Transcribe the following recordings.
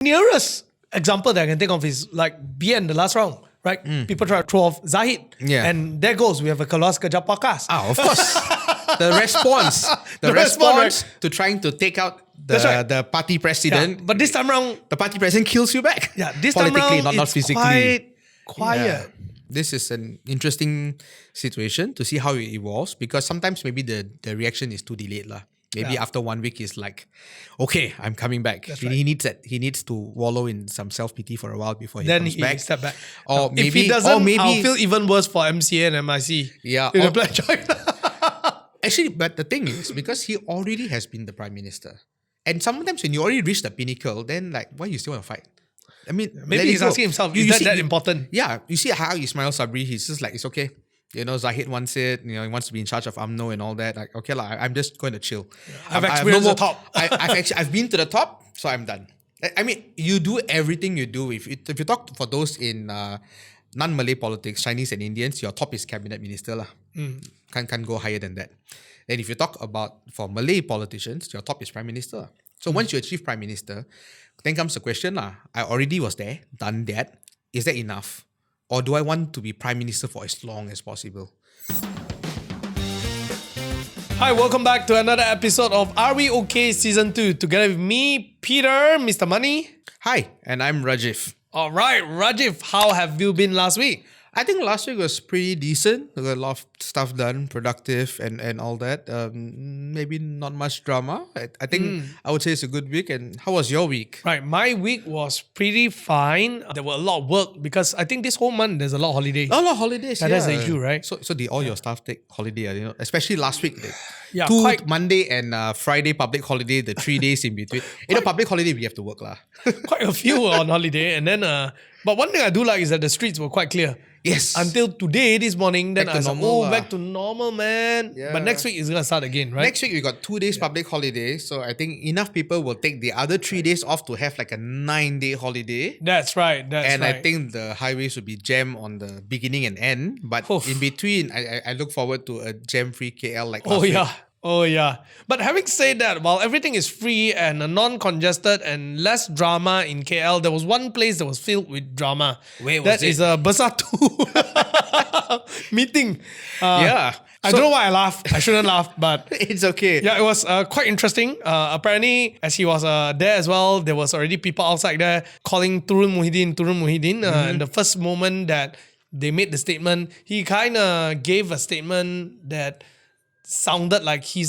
Nearest example that I can think of is like BN, the last round, right? People try to throw off Zahid. Yeah. And there goes, we have a Keluar Sekejap podcast. Of course. The response. The response to trying to take out the party president. Yeah, but this time around, the party president kills you back. yeah, this time Politically, around, not it's physically. quite quiet. Yeah. This is an interesting situation to see how it evolves, because sometimes maybe the reaction is too delayed lah. Maybe after 1 week he's like, okay, I'm coming back. He needs that. He needs to wallow in some self-pity for a while before he comes back. Step back. Or If he doesn't, I'll feel even worse for MCA and MIC. Yeah. In the Black China. Actually, but the thing is, because he already has been the prime minister, and sometimes when you already reach the pinnacle, then like, why you still want to fight? I mean, Maybe he's asking himself, is that important? Yeah, you see how Ismail Sabri, he's just like, it's okay. You know, Zahid wants it. You know, he wants to be in charge of UMNO and all that. Like, okay lah, I'm just going to chill. Yeah. I've experienced the top. I've been to the top, so I'm done. I mean, you do everything you do. If you talk for those in non-Malay politics, Chinese and Indians, your top is cabinet minister lah. Can't go higher than that. Then if you talk about for Malay politicians, your top is prime minister. So once you achieve prime minister, then comes the question lah. I already was there, done that. Is that enough? Or do I want to be prime minister for as long as possible? Hi, welcome back to another episode of Are We Okay Season 2. Together with me, Peter, Mr. Money. Hi, and I'm Rajiv. All right, Rajiv, how have you been last week? I think last week was pretty decent. There were a lot of stuff done, productive and all that. Maybe not much drama. I think I would say it's a good week. And how was your week? Right, my week was pretty fine. There were a lot of work because I think this whole month there's a lot of holidays. A lot of holidays, That's the issue, right? So did all your staff take holiday? You know, especially last week. Yeah, two Monday and Friday public holiday, the 3 days in between. Public holiday we have to work lah. Quite a few were on holiday, and then but one thing I do like is that the streets were quite clear. Yes. Until today, this morning, then Back I was to like, normal back to normal, man. Yeah. But next week is gonna start again, right? Next week we got 2 days public holiday, so I think enough people will take the other 3 days off to have like a 9-day holiday. That's right. And I think the highways will be jam on the beginning and end, but in between, I look forward to a jam-free KL like last week. Oh yeah. But having said that, while everything is free and non-congested and less drama in KL, there was one place that was filled with drama. Where was that it? is a Bersatu meeting. Yeah. I don't know why I laughed. I shouldn't laugh, but it's okay. Yeah, it was quite interesting. Apparently, as he was there as well, there was already people outside there calling Turun Muhyiddin. And the first moment that they made the statement, he kind of gave a statement that sounded like he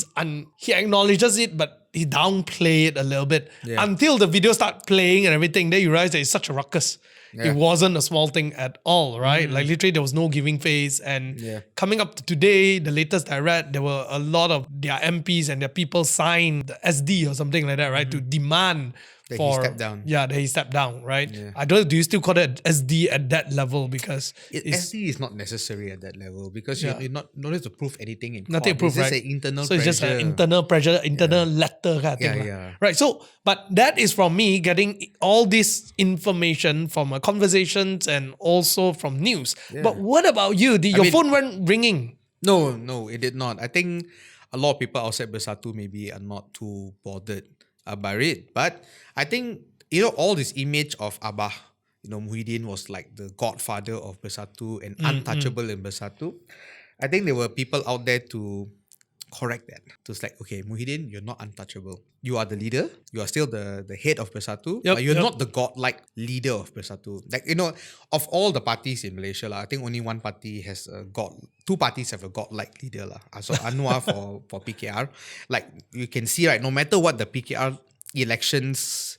acknowledges it, but he downplayed it a little bit until the video started playing and everything. Then you realize that it's such a ruckus. Yeah. It wasn't a small thing at all, right? Like literally there was no giving face. And coming up to today, the latest I read, there were a lot of their MPs and their people signed the SD or something like that, right? To demand that he stepped down. Yeah, that he stepped down, right? Yeah. I don't know, do you still call it SD at that level? Because SD is not necessary at that level because you're not need to prove anything in court. Nothing to prove, it's right? Just an internal so pressure. it's just an internal pressure, internal letter kind of thing. Yeah. Right, so, but that is from me getting all this information from conversations and also from news. Yeah. But what about you? Did your phone went ringing? No, it did not. I think a lot of people outside Bersatu maybe are not too bothered about it. But I think, all this image of Abah, Muhyiddin was like the godfather of Bersatu and untouchable in Bersatu. I think there were people out there to correct that. So it's like, okay, Muhyiddin, you're not untouchable. You are the leader. You are still the head of Bersatu. But you're not the godlike leader of Bersatu. Like, of all the parties in Malaysia, I think only one party has a god. Two parties have a godlike leader. So Anwar for PKR. Like, you can see, right, no matter what the PKR elections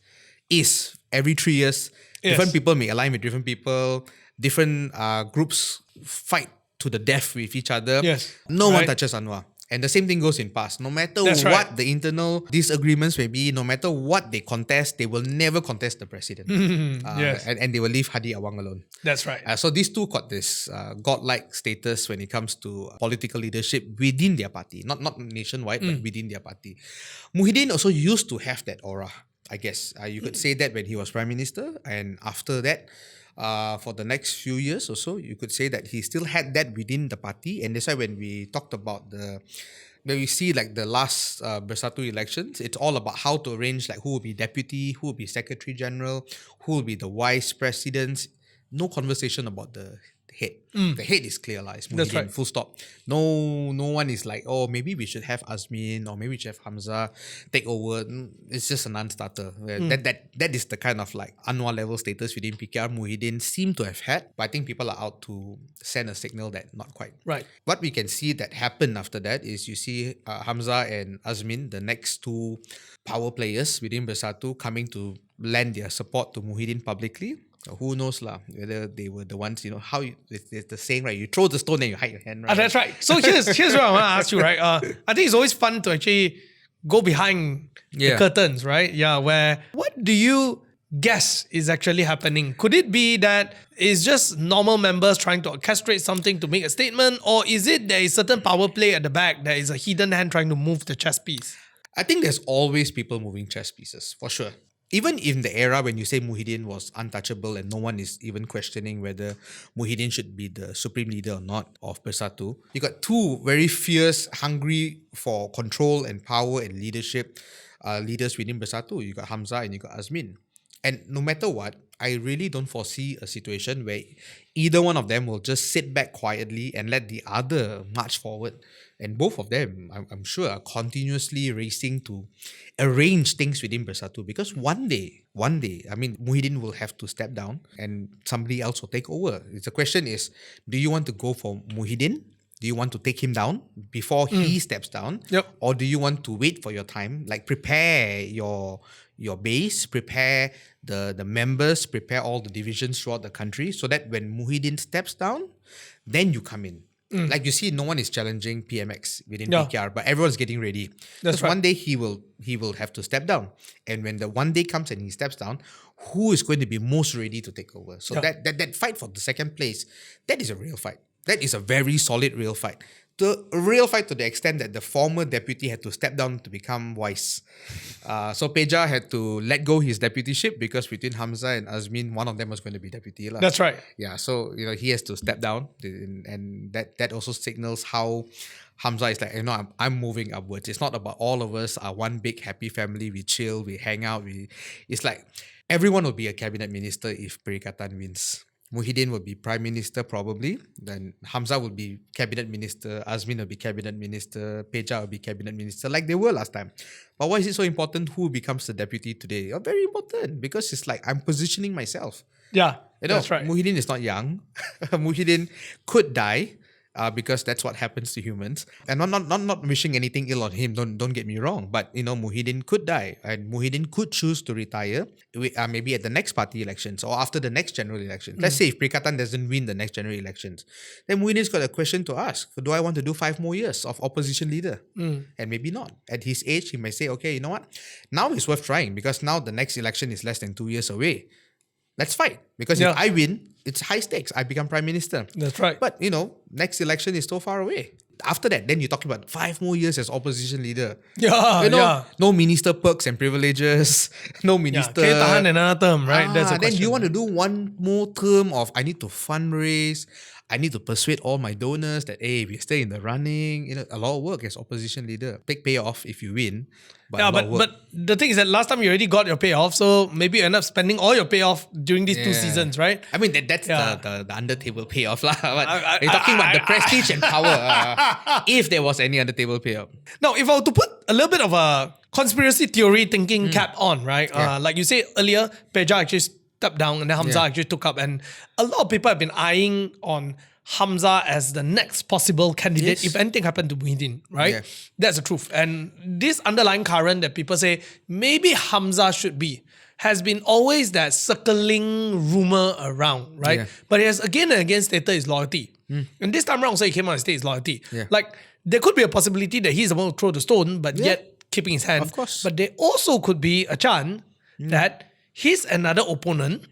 is, every 3 years, different people may align with different people. Different groups fight to the death with each other. No one touches Anwar. And the same thing goes in past. No matter what the internal disagreements may be, no matter what they contest, they will never contest the president. And they will leave Hadi Awang alone. That's right. So these two got this godlike status when it comes to political leadership within their party. Not nationwide, but within their party. Muhyiddin also used to have that aura, I guess. You could say that when he was prime minister. And after that, for the next few years or so, you could say that he still had that within the party. And that's why when we talked about the when we see like the last Bersatu elections, it's all about how to arrange like who will be deputy, who will be secretary general, who will be the vice presidents. No conversation about the head. The head is clear, like, it's That's Muhyiddin, right. full stop. No one is like, oh, maybe we should have Azmin or maybe we should have Hamza take over. It's just a non-starter. That is the kind of like Anwar level status within PKR Muhyiddin seem to have had. But I think people are out to send a signal that not quite. Right. What we can see that happened after that is you see Hamza and Azmin, the next two power players within Bersatu, coming to lend their support to Muhyiddin publicly. Who knows lah, whether they were the ones, how it's the saying, right? You throw the stone and you hide your hand, right? That's right. So here's what I want to ask you, right? I think it's always fun to actually go behind the curtains, right? Yeah, where what do you guess is actually happening? Could it be that it's just normal members trying to orchestrate something to make a statement, or is it there is certain power play at the back, there is a hidden hand trying to move the chess piece? I think there's always people moving chess pieces, for sure. Even in the era when you say Muhyiddin was untouchable and no one is even questioning whether Muhyiddin should be the supreme leader or not of Bersatu, you got two very fierce, hungry for control and power and leadership leaders within Bersatu. You got Hamza and you got Azmin. And no matter what, I really don't foresee a situation where either one of them will just sit back quietly and let the other march forward. And both of them, I'm sure, are continuously racing to arrange things within Bersatu, because one day, I mean, Muhyiddin will have to step down and somebody else will take over. The question is, do you want to go for Muhyiddin? Do you want to take him down before he steps down? Yep. Or do you want to wait for your time? Like prepare your base, prepare the members, prepare all the divisions throughout the country so that when Muhyiddin steps down, then you come in. Like you see, no one is challenging PMX within PKR, but everyone's getting ready. Because one day he will have to step down. And when the one day comes and he steps down, who is going to be most ready to take over? So that fight for the second place, that is a real fight. That is a very solid real fight. A real fight to the extent that the former deputy had to step down to become vice. So Peja had to let go his deputyship because between Hamza and Azmin, one of them was going to be deputy. That's right. Yeah, so he has to step down, and that also signals how Hamza is like, I'm moving upwards. It's not about all of us are one big happy family. We chill, we hang out. It's like everyone will be a cabinet minister if Perikatan wins. Muhyiddin will be prime minister probably. Then Hamza will be cabinet minister. Azmin will be cabinet minister. Peja will be cabinet minister like they were last time. But why is it so important who becomes the deputy today? Very important, because it's like I'm positioning myself. Yeah, that's right. Muhyiddin is not young. Muhyiddin could die. Because that's what happens to humans. And not wishing anything ill on him, don't get me wrong. But Muhyiddin could die, and Muhyiddin could choose to retire maybe at the next party elections or after the next general election. Let's say if Perikatan doesn't win the next general elections, then Muhyiddin's got a question to ask. Do I want to do 5 more years of opposition leader? And maybe not. At his age, he may say, okay, you know what? Now it's worth trying, because now the next election is less than 2 years away. Let's fight. Because if I win, it's high stakes. I become prime minister. That's right. But, next election is so far away. After that, then you're talking about 5 more years as opposition leader. No minister perks and privileges. No minister. Can you tahan another term, right? That's a then question. you want to do one more term of I need to fundraise. I need to persuade all my donors that, hey, we stay in the running. A lot of work as opposition leader. Big payoff if you win. But the thing is that last time you already got your payoff, so maybe you end up spending all your payoff during these 2 seasons, right? I mean, that's the under table payoff. But you're talking about the prestige and power. If there was any under table payoff. Now, if I were to put a little bit of a conspiracy theory thinking cap on, right? Like you said earlier, Peja actually stepped down and then Hamza actually took up. And a lot of people have been eyeing on Hamza as the next possible candidate if anything happened to Muhyiddin, right? Yeah. That's the truth. And this underlying current that people say maybe Hamza should be has been always that circling rumor around, right? Yeah. But he has again and again stated his loyalty. And this time around, so he came out and stated his loyalty. Yeah. Like, there could be a possibility that he's the one who throw the stone, but yet keeping his hand. Of course. But there also could be a chance that he's another opponent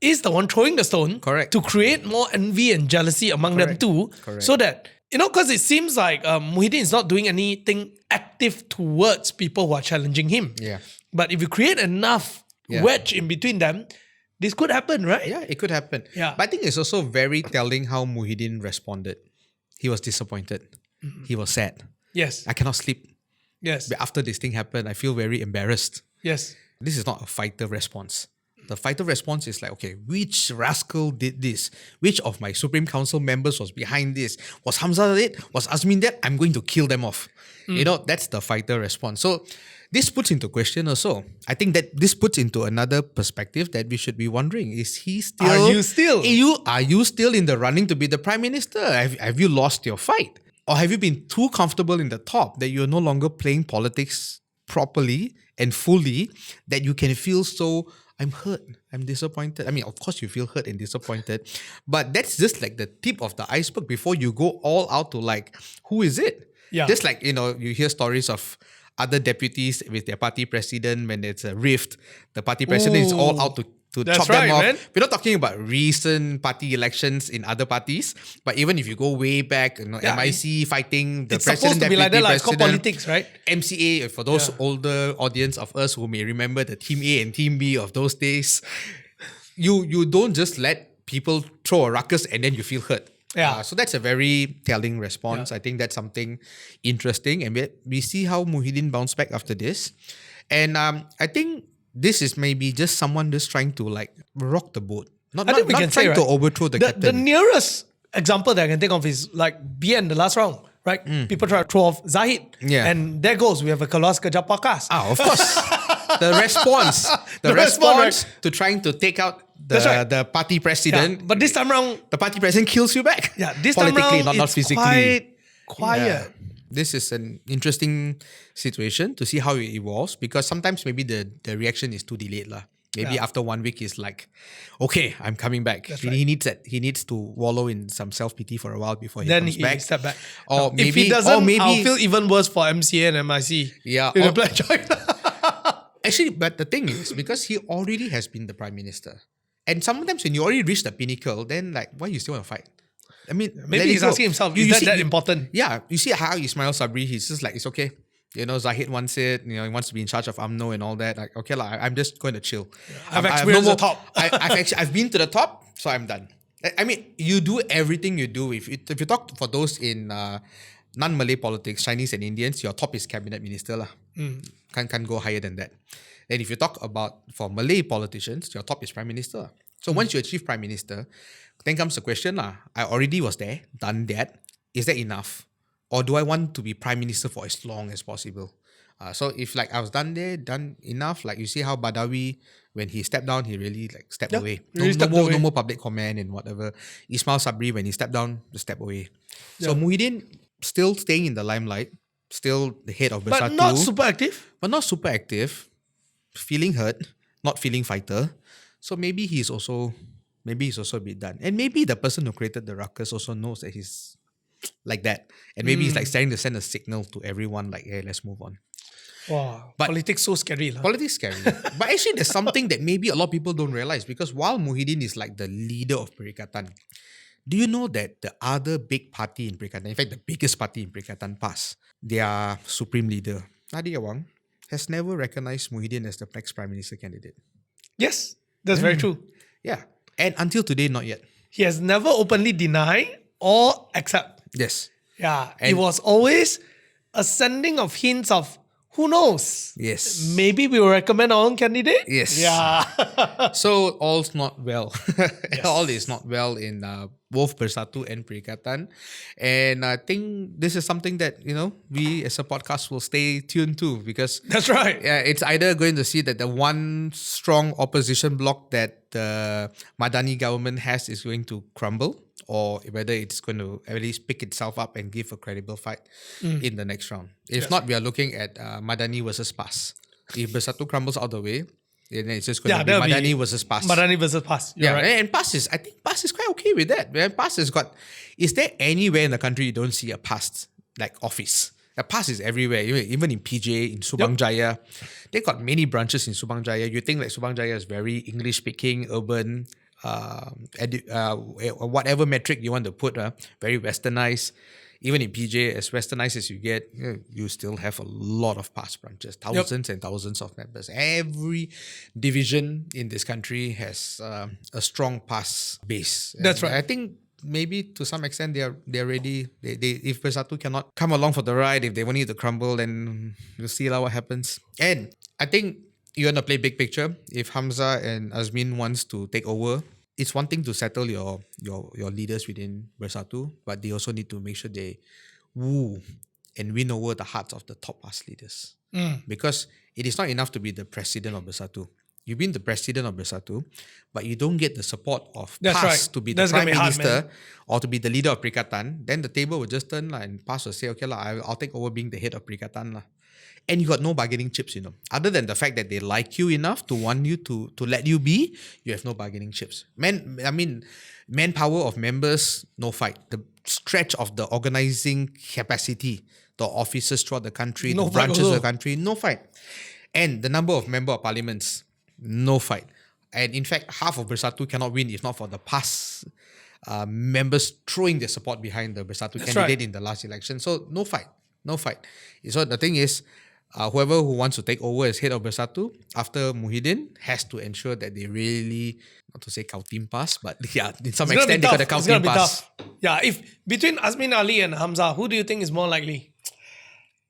is the one throwing the stone to create more envy and jealousy among them too. So that, because it seems like Muhyiddin is not doing anything active towards people who are challenging him. Yeah. But if you create enough wedge in between them, this could happen, right? Yeah, it could happen. Yeah. But I think it's also very telling how Muhyiddin responded. He was disappointed. He was sad. Yes. I cannot sleep. Yes. But after this thing happened, I feel very embarrassed. Yes. This is not a fighter response. The fighter response is like, okay, which rascal did this? Which of my Supreme Council members was behind this? Was Hamza it? Was Azmin that? I'm going to kill them off. You know, that's the fighter response. So this puts into question also. I think that this puts into another perspective that we should be wondering, is he still... Are you still in the running to be the Prime Minister? Have you lost your fight? Or have you been too comfortable in the top that you're no longer playing politics properly and fully, that you can feel so... I'm hurt. I'm disappointed. I mean, of course you feel hurt and disappointed, but that's just like the tip of the iceberg before you go all out to like, who is it? Yeah. Just like, you know, you hear stories of other deputies with their party president when there's a rift, the party president is all out to chop them off. Man. We're not talking about recent party elections in other parties, but even if you go way back, you know, MIC fighting the It's president, supposed to be like that, deputy it's called president, politics, right? MCA, for those older audience of us who may remember the Team A and Team B of those days, you don't just let people throw a ruckus and then you feel hurt. Yeah. So that's a very telling response. I think that's something interesting. And we see how Muhyiddin bounced back after this. And I think this is maybe just someone just trying to like rock the boat. Not trying to overthrow the captain. The nearest example that I can think of is like BN, the last round, right? People try to throw off Zahid. Yeah. And there goes, we have a Keluar Sekejap podcast. Of course. The response to trying to take out the party president. Yeah, but this time around, the party president kills you back. Yeah, this time politically, around, not it's physically. quite quiet. Yeah. This is an interesting situation to see how it evolves, because sometimes maybe the reaction is too delayed lah. Maybe after 1 week he's like, okay, I'm coming back. He needs that. He needs to wallow in some self-pity for a while before he comes back. Step back. Or maybe, if he doesn't, maybe, I'll feel even worse for MCA and MIC. Yeah. In the Black China. Actually, but the thing is, because he already has been the Prime Minister, and sometimes when you already reach the pinnacle, then like, why you still want to fight? I mean, maybe he's asking himself, is that important? Yeah, you see how Ismail Sabri, he's just like, it's okay. You know, Zahid wants it. You know, he wants to be in charge of UMNO and all that. Like, okay, I'm just going to chill. Yeah. I've experienced the top. I've been to the top, so I'm done. I mean, you do everything you do. If you talk for those in non-Malay politics, Chinese and Indians, your top is cabinet minister lah. Can't go higher than that. And if you talk about for Malay politicians, your top is prime minister. So once you achieve prime minister, then comes the question lah. I already was there, done that. Is that enough? Or do I want to be prime minister for as long as possible? So if like I was done there, done enough, like you see how Badawi, when he stepped down, he really like stepped away. No more public comment and whatever. Ismail Sabri, when he stepped down, just step away. So Muhyiddin still staying in the limelight, still the head of Bersatu. But not super active. Feeling hurt, not feeling fighter. So maybe he's also a bit done. And maybe the person who created the ruckus also knows that he's like that. And maybe he's like starting to send a signal to everyone like, hey, let's move on. Wow. But politics so scary. Politics scary. But actually there's something that maybe a lot of people don't realize, because while Muhyiddin is like the leader of Perikatan, do you know that the other big party in Perikatan, in fact the biggest party in Perikatan, PAS, their supreme leader, Nadia Wang, has never recognized Muhyiddin as the next Prime Minister candidate. Yes, that's very true. Yeah. And until today, not yet. He has never openly denied or accept. Yes. Yeah. It was always a sending of hints of, who knows? Yes. Maybe we will recommend our own candidate? Yes. Yeah. So all's not well. Yes. All is not well in both Bersatu and Perikatan. And I think this is something that, you know, we as a podcast will stay tuned to, because That's right. it's either going to see that the one strong opposition bloc that the Madani government has is going to crumble, or whether it's going to at least pick itself up and give a credible fight in the next round. If not, we are looking at Madani versus PAS. If Bersatu crumbles out the way, then it's just going to be Madani versus PAS. Madani versus PAS. You're right. And I think PAS is quite okay with that. PAS has got, is there anywhere in the country you don't see a PAS like office? A PAS is everywhere, even in PJ, in Subang Jaya. They got many branches in Subang Jaya. You think like Subang Jaya is very English speaking, urban, whatever metric you want to put, very westernized. Even in PJ, as westernized as you get, you still have a lot of PAS branches, thousands and thousands of members. Every division in this country has a strong PAS base. That's right. I think maybe to some extent they're ready. They if Bersatu cannot come along for the ride, if they want it to crumble, then we'll see what happens. And I think you want to play big picture. If Hamza and Azmin wants to take over, it's one thing to settle your leaders within Bersatu, but they also need to make sure they woo and win over the hearts of the top PAS leaders. Because it is not enough to be the president of Bersatu. You've been the president of Bersatu, but you don't get the support of PAS to be the prime minister or to be the leader of Perikatan, then the table will just turn and PAS will say, okay, I'll take over being the head of Perikatan. And you got no bargaining chips, Other than the fact that they like you enough to want you to let you be, you have no bargaining chips. Manpower of members, no fight. The stretch of the organizing capacity, the offices throughout the country, the branches of the country, no fight. And the number of member of parliaments, no fight. And in fact, half of Bersatu cannot win if not for the PAS members throwing their support behind the Bersatu candidate in the last election. So no fight. So the thing is, whoever who wants to take over as head of Bersatu after Muhyiddin has to ensure that they really, not to say Kautim PAS, but yeah, in some extent they got the Kautim PAS. Yeah, if between Azmin Ali and Hamza, who do you think is more likely?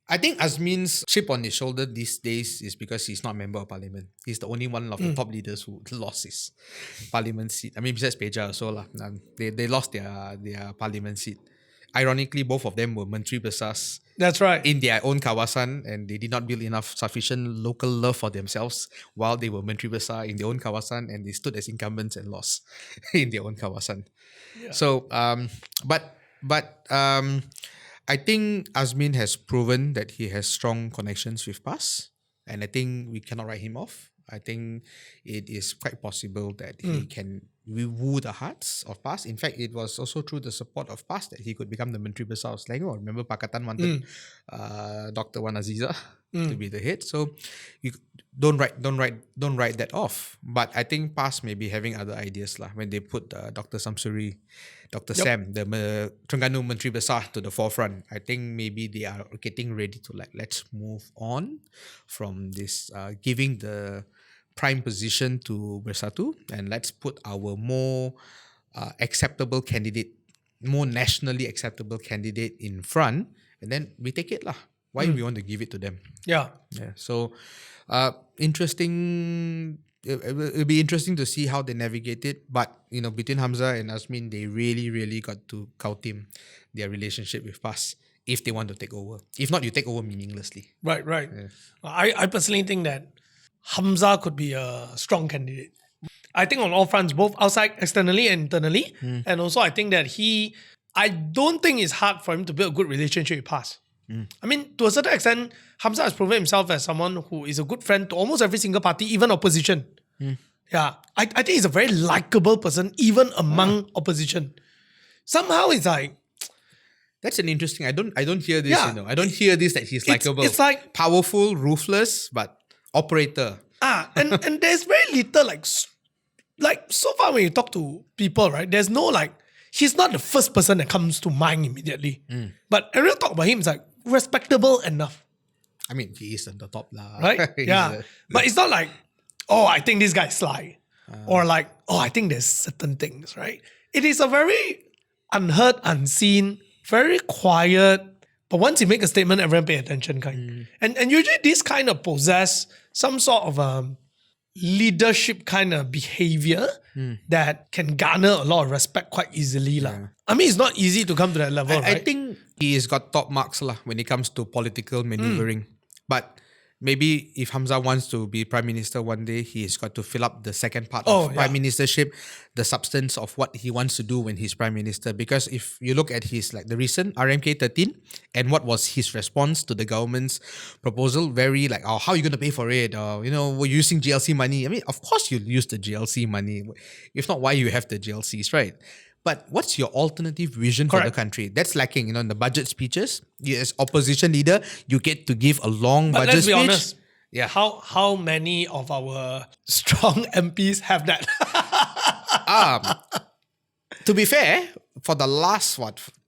I think Azmin's chip on his shoulder these days is because he's not a member of parliament. He's the only one of the top leaders who lost his parliament seat. Besides Peja also they lost their parliament seat. Ironically, both of them were Menteri Besars. That's right. In their own kawasan, and they did not build enough sufficient local love for themselves while they were Menteri Besar in their own kawasan, and they stood as incumbents and lost in their own kawasan. Yeah. So, I think Azmin has proven that he has strong connections with PAS, and I think we cannot write him off. I think it is quite possible that he can woo the hearts of PAS. In fact, it was also through the support of PAS that he could become the Menteri Besar of Selangor. Remember, Pakatan wanted Dr. Wan Aziza to be the head. So you don't write that off. But I think PAS may be having other ideas when they put Dr. Samsuri, Dr. Sam, the Terengganu Menteri Besar to the forefront. I think maybe they are getting ready to let's move on from this giving the prime position to Bersatu, and let's put our more acceptable candidate, more nationally acceptable candidate in front, and then we take it . Why we want to give it to them? Yeah. So, interesting. It'll be interesting to see how they navigate it. But between Hamza and Azmin, they really got to Kautim their relationship with PAS if they want to take over. If not, you take over meaninglessly. Right. Yeah. I personally think that Hamza could be a strong candidate. I think on all fronts, both outside, externally and internally. And also I think that I don't think it's hard for him to build a good relationship with PAS. To a certain extent, Hamza has proven himself as someone who is a good friend to almost every single party, even opposition. Yeah, I think he's a very likable person, even among opposition. Somehow it's like... That's an interesting... I don't hear this, I don't hear this that he's likable. It's like... Powerful, ruthless, but operator. And there's very little so far when you talk to people, right, there's no he's not the first person that comes to mind immediately. But everyone talk about him, it's respectable enough. He is at the top right? Yeah. But it's not I think this guy's sly. Or I think there's certain things, right? It is a very unheard, unseen, very quiet, but once you make a statement, everyone pay attention kind. And usually these kind of possess some sort of leadership kind of behavior that can garner a lot of respect quite easily. Yeah. It's not easy to come to that level, right? I think he's got top marks when it comes to political maneuvering. But maybe if Hamza wants to be Prime Minister one day, he's got to fill up the second part of Prime Ministership, the substance of what he wants to do when he's Prime Minister. Because if you look at his the recent RMK 13 and what was his response to the government's proposal, very how are you going to pay for it? We're using GLC money. Of course you'll use the GLC money. If not, why you have the GLCs, right? But what's your alternative vision for the country? That's lacking, in the budget speeches. You, as opposition leader, you get to give a long budget speech. Honest. Yeah. How many of our strong MPs have that? To be fair, for the last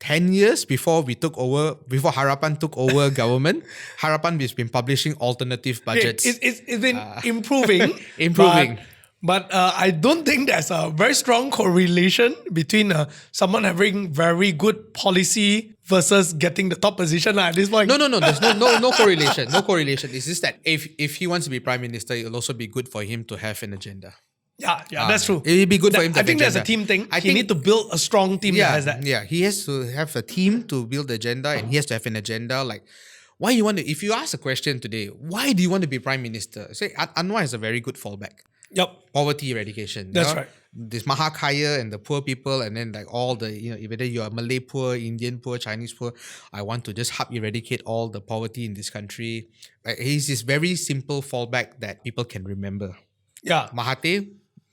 10 years before Harapan took over government, Harapan has been publishing alternative budgets. It's been improving. But I don't think there's a very strong correlation between someone having very good policy versus getting the top position at this point. No. There's no correlation. No correlation. It's just that if he wants to be prime minister, it'll also be good for him to have an agenda. Yeah, that's true. It'd be good for him to I have think an there's a agenda. team thing. I He think- need to build a strong team that has that. Yeah, he has to have a team to build the agenda, and he has to have an agenda. Like, why you want to? If you ask a question today, why do you want to be prime minister? Say, Anwar has a very good fallback. Yep. Poverty eradication. That's right. This Mahakaya and the poor people, and then like all the, whether you're Malay poor, Indian poor, Chinese poor, I want to just eradicate all the poverty in this country. He's this very simple fallback that people can remember. Yeah. Mahathir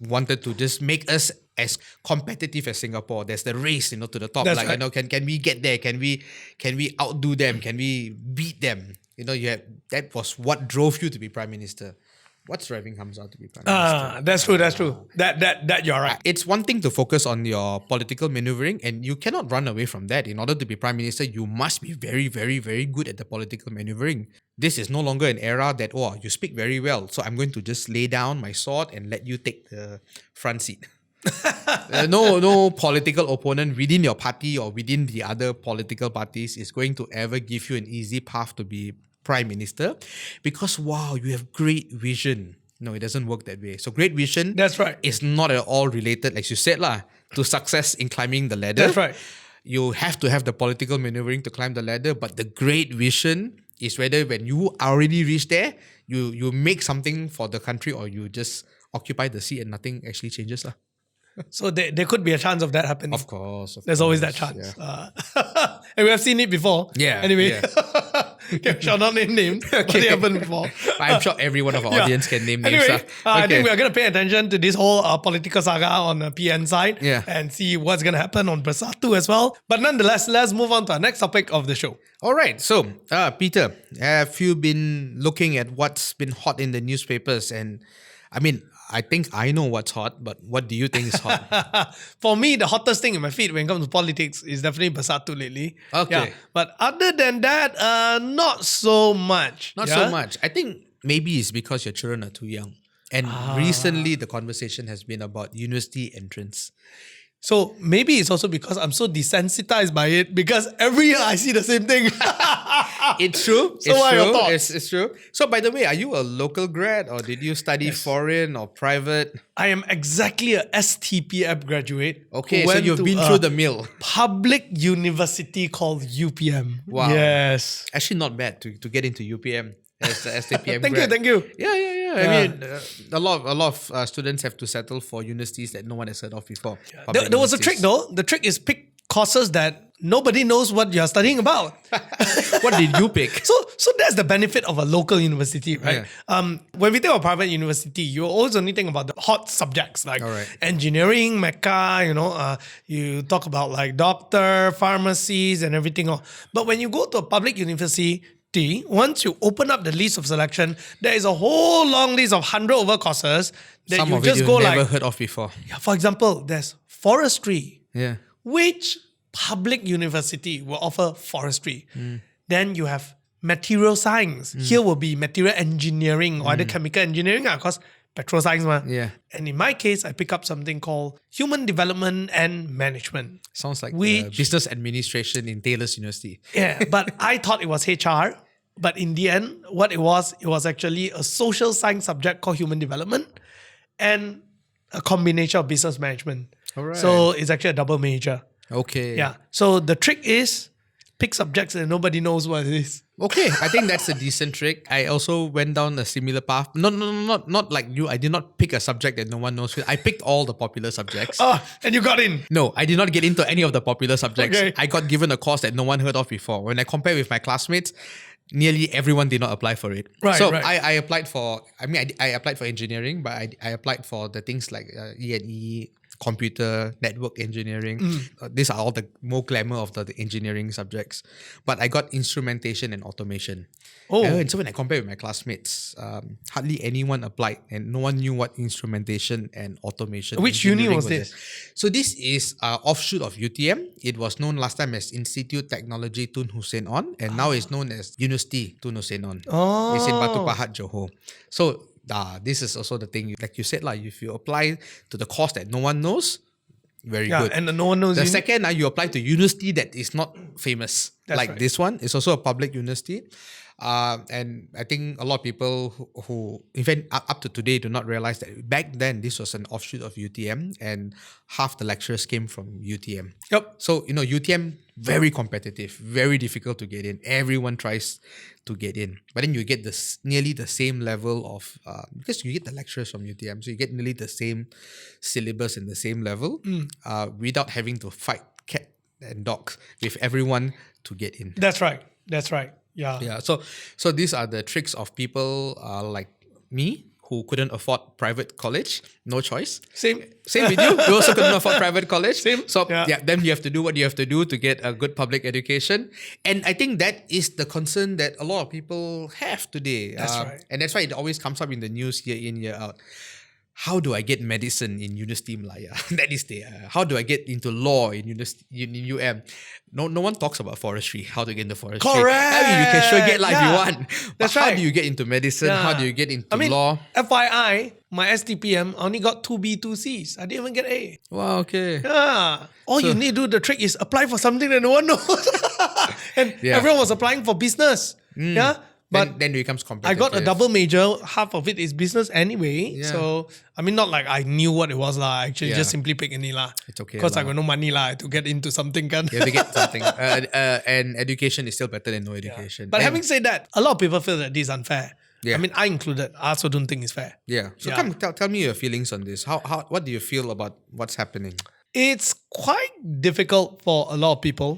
wanted to just make us as competitive as Singapore. There's the race, to the top. That's like, right. can we get there? Can we outdo them? Can we beat them? That was what drove you to be prime minister. What's driving Hamza to be prime minister? That's true. That you're right. It's one thing to focus on your political maneuvering, and you cannot run away from that. In order to be prime minister, you must be very, very, very good at the political maneuvering. This is no longer an era that, you speak very well, so I'm going to just lay down my sword and let you take the front seat. No political opponent within your party or within the other political parties is going to ever give you an easy path to be prime minister, because you have great vision. No, it doesn't work that way. So great vision, That's right. is not at all related, like you said, to success in climbing the ladder. That's right. You have to have the political maneuvering to climb the ladder, but the great vision is whether when you already reach there, you make something for the country, or you just occupy the seat and nothing actually changes. So there could be a chance of that happening. Of course. There's always that chance. Yeah. And we have seen it before. Yeah, Anyway, yeah. okay, shall not name names, but it happened before. I'm sure every one of our Yeah. audience can name names. Anyway, I think we are going to pay attention to this whole political saga on the PN side, Yeah. and see what's going to happen on Bersatu as well. But nonetheless, let's move on to our next topic of the show. All right. So, Peter, have you been looking at what's been hot in the newspapers? And I think I know what's hot, but what do you think is hot? For me, the hottest thing in my feed when it comes to politics is definitely Bersatu lately. Okay. Yeah. But other than that, not so much. Not Yeah? so much. I think maybe it's because your children are too young. And recently, the conversation has been about university entrance. So maybe it's also because I'm so desensitized by it, because every year I see the same thing. It's true. So what are your thoughts? It's true. So by the way, are you a local grad, or did you study foreign or private? I am exactly a STPM graduate. who Okay, so went you've to been a through the mill. public university called UPM. Wow. Yes. Actually, not bad to get into UPM as the STPM Thank you. Yeah. Yeah. I mean, a lot of students have to settle for universities that no one has heard of before. Public There was a trick universities. though. The trick is pick courses that nobody knows what you're studying about. What did you pick? So that's the benefit of a local university, right? Yeah. When we think of private university, you always only think about the hot subjects like All right. engineering, Mecca, you talk about like doctor, pharmacies and everything else. But when you go to a public university, once you open up the list of selection, there is a whole long list of 100 over courses that Some you of it just you've go never like, heard of before. for example, there's forestry. Yeah. Which public university will offer forestry? Then you have material science. Here will be material engineering or either chemical engineering, because petrol science. Yeah. And in my case, I pick up something called human development and management. Sounds like Which- business administration in Taylor's University. Yeah, but I thought it was HR. But in the end, what it was actually a social science subject called human development and a combination of business management. All right. So it's actually a double major. Okay. Yeah. So the trick is pick subjects that nobody knows what it is. Okay, I think that's a decent trick. I also went down a similar path. Not like you. I did not pick a subject that no one knows. I picked all the popular subjects. Oh, and you got in. No, I did not get into any of the popular subjects. Okay. I got given a course that no one heard of before. When I compare with my classmates, nearly everyone did not apply for it. Right, so right. I applied for, I applied for engineering, but I applied for the things like E&E, computer, network engineering. These are all the more glamour of the engineering subjects. But I got instrumentation and automation. Oh. And so when I compare with my classmates, hardly anyone applied and no one knew what instrumentation and automation. Which uni engineering was this? So this is offshoot of UTM. It was known last time as Institute Technology Tun Hussein On, and now it's known as University Tun Hussein On. Oh. It's in Batu Pahat, Johor. So This is also the thing, like you said, like if you apply to the course that no one knows, very good. And no one knows The you. second, you apply to university that is not famous. That's like right. this one, it's also a public university. And I think a lot of people who in fact, up to today, do not realize that back then, this was an offshoot of UTM and half the lecturers came from UTM. Yep. So, UTM, very competitive, very difficult to get in. Everyone tries to get in. But then you get nearly the same level of, because you get the lecturers from UTM, so you get nearly the same syllabus and the same level without having to fight cat and dog with everyone to get in. That's right. Yeah. Yeah. So these are the tricks of people like me who couldn't afford private college. No choice. Same. Same with you. You also couldn't afford private college. Same. So Yeah. then you have to do what you have to do to get a good public education. And I think that is the concern that a lot of people have today. That's right. And that's why it always comes up in the news year in, year out. How do I get medicine in University Malaya? That is the how do I get into law in UM? No one talks about forestry. How to get into forestry? Correct. I mean, you can sure get if you want. That's But right. How do you get into medicine? How do you get into law? FYI, my STPM I only got 2 B, 2 Cs. I didn't even get A. Wow. Okay. Yeah. All you need to do, the trick is apply for something that no one knows. And everyone was applying for business. Yeah. But then it becomes I competitive. got a double major. Half of it is business anyway. Yeah. So, I mean, not like I knew what it was. I actually Yeah. just simply pick any lah. It's okay Because I lah. got no money lah to get into something. Kan? You have to get something. And education is still better than no education. But And- having said that, a lot of people feel that this is unfair. Yeah. I mean, I included. I also don't think it's fair. yeah. So Yeah. come tell me your feelings on this. What do you feel about what's happening? It's quite difficult for a lot of people.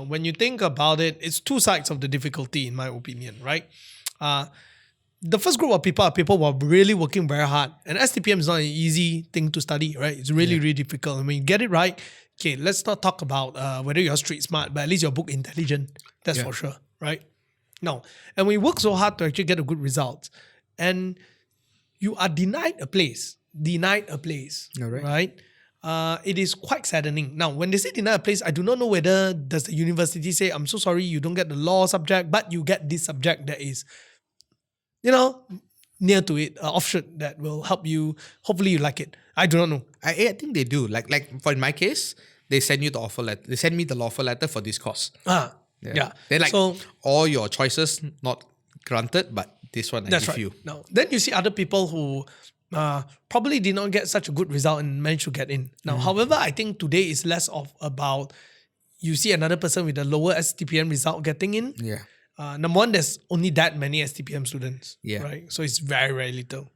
When you think about it, it's two sides of the difficulty, in my opinion, right? The first group of people are people who are really working very hard. And STPM is not an easy thing to study, right? It's really, really difficult. I mean, get it right. Okay, let's not talk about whether you're street smart, but at least you're book intelligent. That's for sure, right? No. And we work so hard to actually get a good result. And you are denied a place. Alright. Right? It is quite saddening. Now, when they say deny a place, I do not know whether does the university say, I'm so sorry, you don't get the law subject, but you get this subject that is, near to it, offshoot that will help you. Hopefully you like it. I do not know. I think they do. Like for in my case, they send you the offer letter. They send me the offer letter for this course. Yeah. They're like, So all your choices not granted, but this one I that's give right. you. Now, then you see other people who probably did not get such a good result and managed to get in. Now, however, I think today is less of about you see another person with a lower STPM result getting in. Yeah. Number one, there's only that many STPM students. Yeah. Right. So it's very, very little.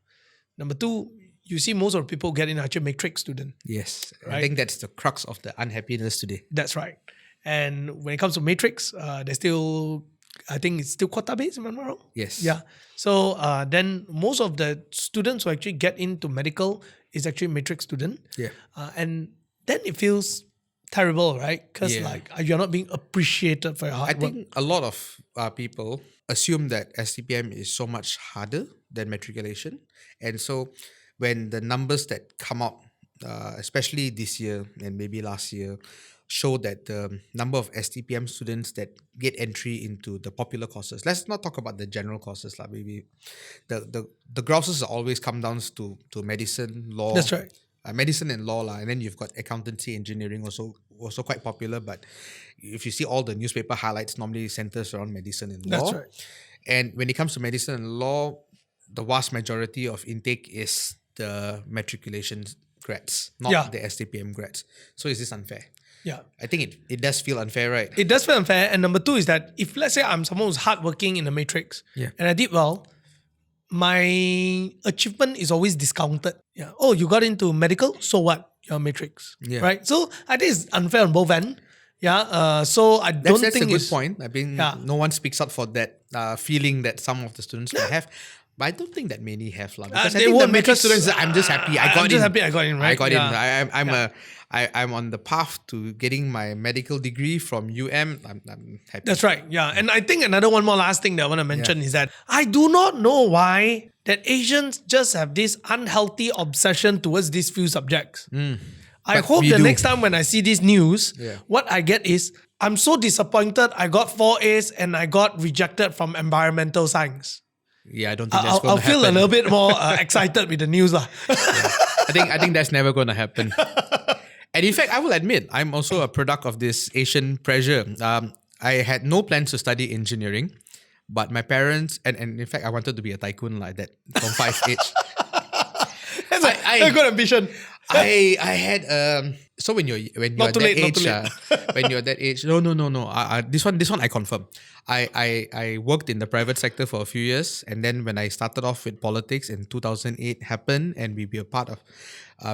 Number two, you see most of the people get in are actually matrix student. Yes. I Right. think that's the crux of the unhappiness today. That's right. And when it comes to matrix, there's still, I think it's still quota based, if I'm not wrong. Yes. Yeah. So then most of the students who actually get into medical is actually matrix student. Yeah. And then it feels terrible, right? Because Yeah. you're not being appreciated for your hard I work. think a lot of people assume that STPM is so much harder than matriculation. And so when the numbers that come out, especially this year and maybe last year, show that the number of STPM students that get entry into the popular courses, let's not talk about the general courses, like maybe the grosses always come down to medicine, law. That's right. Medicine and law, and then you've got accountancy, engineering, also quite popular. But if you see all the newspaper highlights, normally centers around medicine and law. That's right. And when it comes to medicine and law, the vast majority of intake is the matriculation grads, not the STPM grads. So is this unfair? Yeah. I think it does feel unfair, right? It does feel unfair. And number two is that if let's say I'm someone who's hardworking in the matrix and I did well, my achievement is always discounted. Yeah. Oh, you got into medical? So what? You're a matrix. Yeah. Right? So I think it's unfair on both ends. Yeah. So I don't That's think a good it's point. I mean, no one speaks up for that feeling that some of the students may have. But I don't think that many have. Because I they think the won't matric because, students, I'm just happy. I got I'm in. just happy I got in, right? I got Yeah. in. I'm on the path to getting my medical degree from UM. I'm happy. That's right. Yeah. And I think another one more last thing that I want to mention is that I do not know why that Asians just have this unhealthy obsession towards these few subjects. I But hope we the do. next time when I see this news, Yeah. what I get is I'm so disappointed I got 4 A's and I got rejected from environmental science. Yeah, I don't think that's I'll going to happen. feel a little bit more excited with the news. I think that's never going to happen. And in fact, I will admit, I'm also a product of this Asian pressure. I had no plans to study engineering, but my parents, and in fact, I wanted to be a tycoon like that from 5 age. That's a good ambition. I had so when you're Not too that late, not age, too late. when you're that age, no. This one I confirm. I worked in the private sector for a few years, and then when I started off with politics in 2008 happened, and we were part of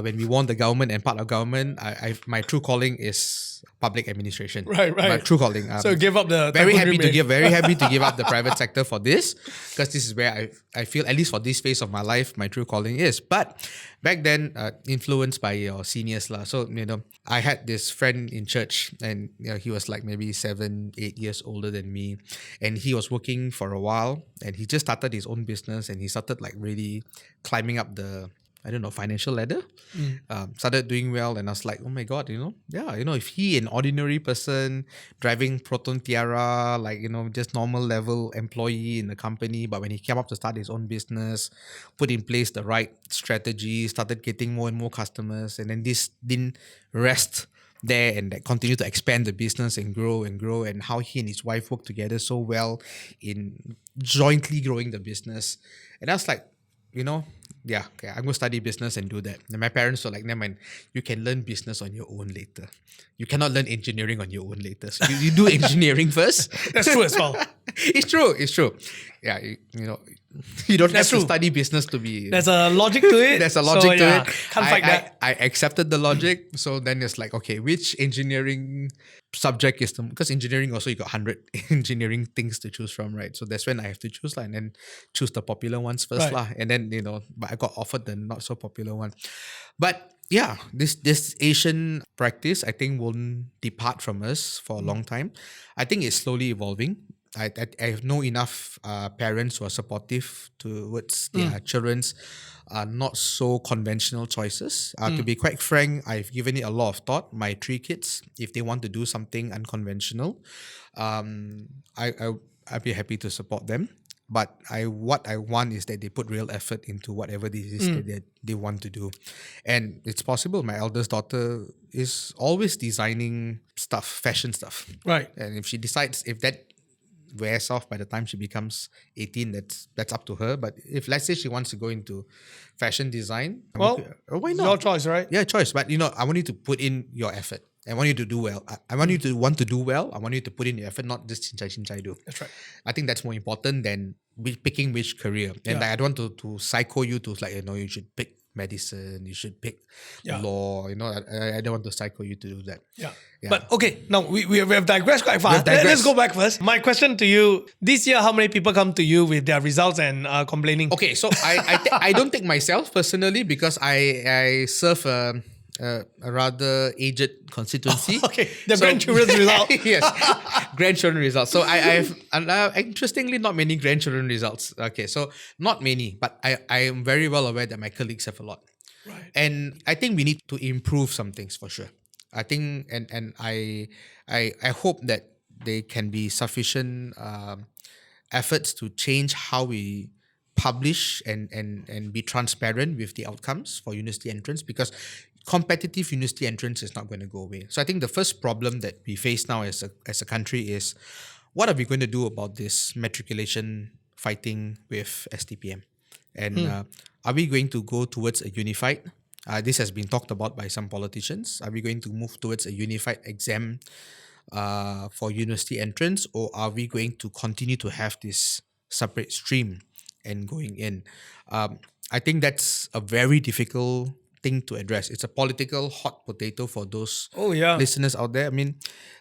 when we won the government and part of government. My true calling is public administration. Right. My true calling. So give up the very tycoon happy dream, to very happy to give up the private sector for this, because this is where I feel, at least for this phase of my life, my true calling is. But back then, influenced by your seniors lah. So I had this friend in church, and he was like maybe 7-8 years older than me, and he was working for a while, and he just started his own business, and he started like really climbing up the financial ladder. Started doing well, and I was like, oh my god, if he, an ordinary person driving Proton Tiara, like just normal level employee in the company, but when he came up to start his own business, put in place the right strategy, started getting more and more customers, and then this didn't rest there, and continue to expand the business and grow, and how he and his wife work together so well in jointly growing the business. And I was like, okay, I'm going to study business and do that. And my parents were like, never mind, you can learn business on your own later. You cannot learn engineering on your own later. So you do engineering first. That's true as well. It's true. Yeah, you don't have to study business to be... There's a logic to it. There's a logic to it. Can't fight that. I accepted the logic. So then it's like, okay, which engineering subject is because engineering also, you got 100 engineering things to choose from, right? So that's when I have to choose and then choose the popular ones first Right. and then but I got offered the not so popular one. But yeah, this Asian practice, I think, won't depart from us for a long time. I think it's slowly evolving. I have know enough parents who are supportive towards their children's not so conventional choices. To be quite frank, I've given it a lot of thought. My 3 kids, if they want to do something unconventional, I'd be happy to support them. But what I want is that they put real effort into whatever this is that they want to do. And it's possible. My eldest daughter is always designing stuff, fashion stuff. Right. And if she decides, if that wears off by the time she becomes 18, that's up to her. But if, let's say, she wants to go into fashion design, Well, why it's not? your choice, right? Yeah, choice. But I want you to put in your effort. I want you to do well. I want you to want to do well. I want you to put in your effort, not just chinchai do. That's right. I think that's more important than picking which career. And I don't want to psycho you to you should pick medicine, you should pick law. I don't want to psycho you to do that. Yeah. But okay, now we have digressed quite far. Let's go back first. My question to you, this year, how many people come to you with their results and complaining? Okay, so I don't take myself personally, because I serve a rather aged constituency. Okay, the grandchildren's result. Yes, grandchildren results. So I have, interestingly, not many grandchildren results. Okay, so not many, but I am very well aware that my colleagues have a lot. Right. And I think we need to improve some things for sure. I think, and I hope that there can be sufficient efforts to change how we publish and be transparent with the outcomes for university entrance, because competitive university entrance is not going to go away. So I think the first problem that we face now as a country is, what are we going to do about this matriculation fighting with STPM? And are we going to go towards a unified? This has been talked about by some politicians. Are we going to move towards a unified exam for university entrance, or are we going to continue to have this separate stream and going in? I think that's a very difficult thing to address. It's a political hot potato for those listeners out there. I mean,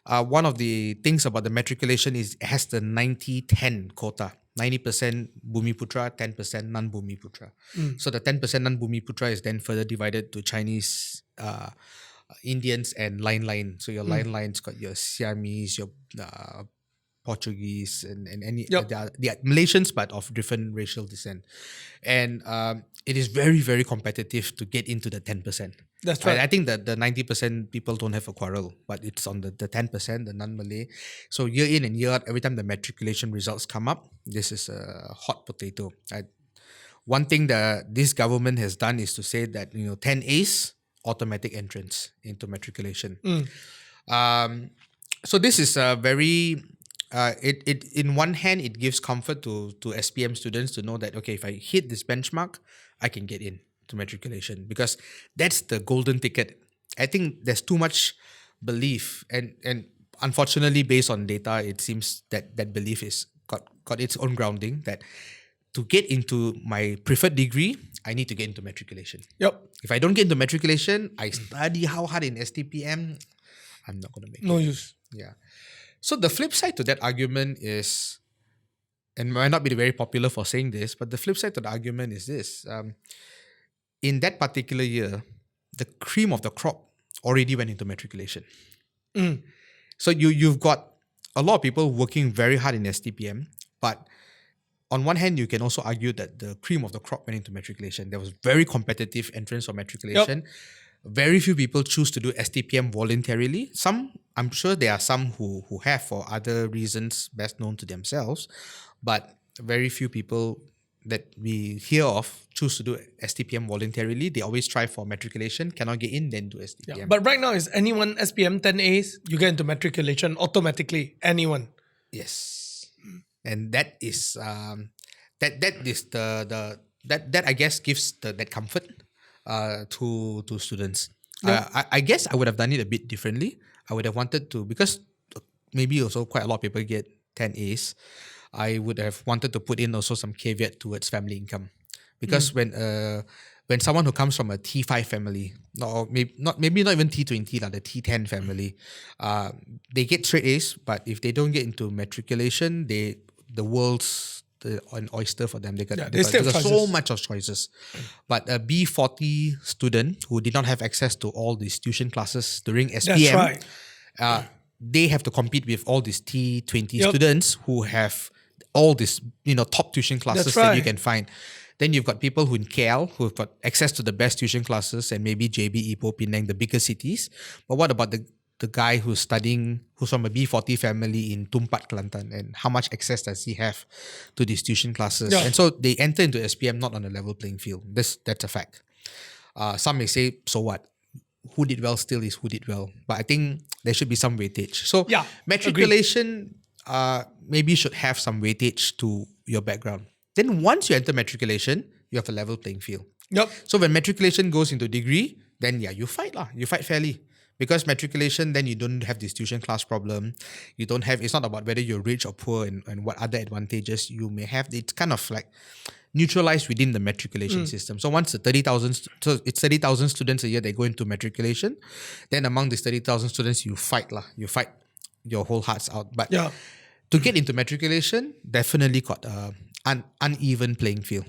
one of the things about the matriculation is it has the 90-10 quota. 90% Bumiputra, 10% non-Bumiputra. So the 10% non-Bumiputra is then further divided to Chinese, Indians, and line. So your line line's got your Siamese, your Portuguese, and any Yep. they are Malaysians but of different racial descent, and it is very very competitive to get into the 10%. That's right. I think that the 90% people don't have a quarrel, but it's on the 10%, the non-Malay. So year in and year out, every time the matriculation results come up, this is a hot potato. One thing that this government has done is to say that 10 A's automatic entrance into matriculation. Um, so this is a very it in one hand it gives comfort to SPM students to know that, okay, if I hit this benchmark, I can get in to matriculation, because that's the golden ticket. I think there's too much belief, and unfortunately, based on data, it seems that that belief is got its own grounding, that to get into my preferred degree, I need to get into matriculation. Yep. If I don't get into matriculation, I study how hard in STPM, I'm not going to make No it. use. Yeah. So the flip side to that argument is, and might not be very popular for saying this, but the flip side to the argument is this. In that particular year, the cream of the crop already went into matriculation. So you've got a lot of people working very hard in STPM, but on one hand, you can also argue that the cream of the crop went into matriculation. There was very competitive entrance for matriculation. Yep. Very few people choose to do STPM voluntarily. Some, I'm sure there are some who have for other reasons best known to themselves, but very few people that we hear of choose to do STPM voluntarily. They always try for matriculation, cannot get in, then do STPM. Yeah. But right now, is anyone SPM 10 A's, you get into matriculation automatically. Anyone. Yes. And that is that is that I guess gives that comfort to students. Yeah. I guess I would have done it a bit differently. I would have wanted to, because maybe also quite a lot of people get 10 A's. I would have wanted to put in also some caveat towards family income, because when someone who comes from a T5 family, or maybe not even T20, the T10 family, they get straight A's, but if they don't get into matriculation, the world's an oyster for them. They got so much of choices. But a B40 student who did not have access to all these tuition classes during SPM, they have to compete with all these T20 students who have all these top tuition classes that you can find. Then you've got people who in KL who have got access to the best tuition classes, and maybe JB, Ipoh, Penang, the bigger cities. But what about the guy who's from a B40 family in Tumpat, Kelantan, and how much access does he have to these tuition classes? Yeah. And so they enter into SPM not on a level playing field. That's a fact. Some may say, so what? Who did well still is who did well. But I think there should be some weightage. So matriculation maybe should have some weightage to your background. Then once you enter matriculation, you have a level playing field. Yep. So when matriculation goes into degree, then you fight lah. You fight fairly. Because matriculation, then you don't have this tuition class problem. You don't have, it's not about whether you're rich or poor and what other advantages you may have. It's kind of like neutralized within the matriculation system. So once the 30,000 students a year, they go into matriculation, then among these 30,000 students, you fight lah. You fight your whole hearts out. But to get into matriculation, definitely got an uneven playing field.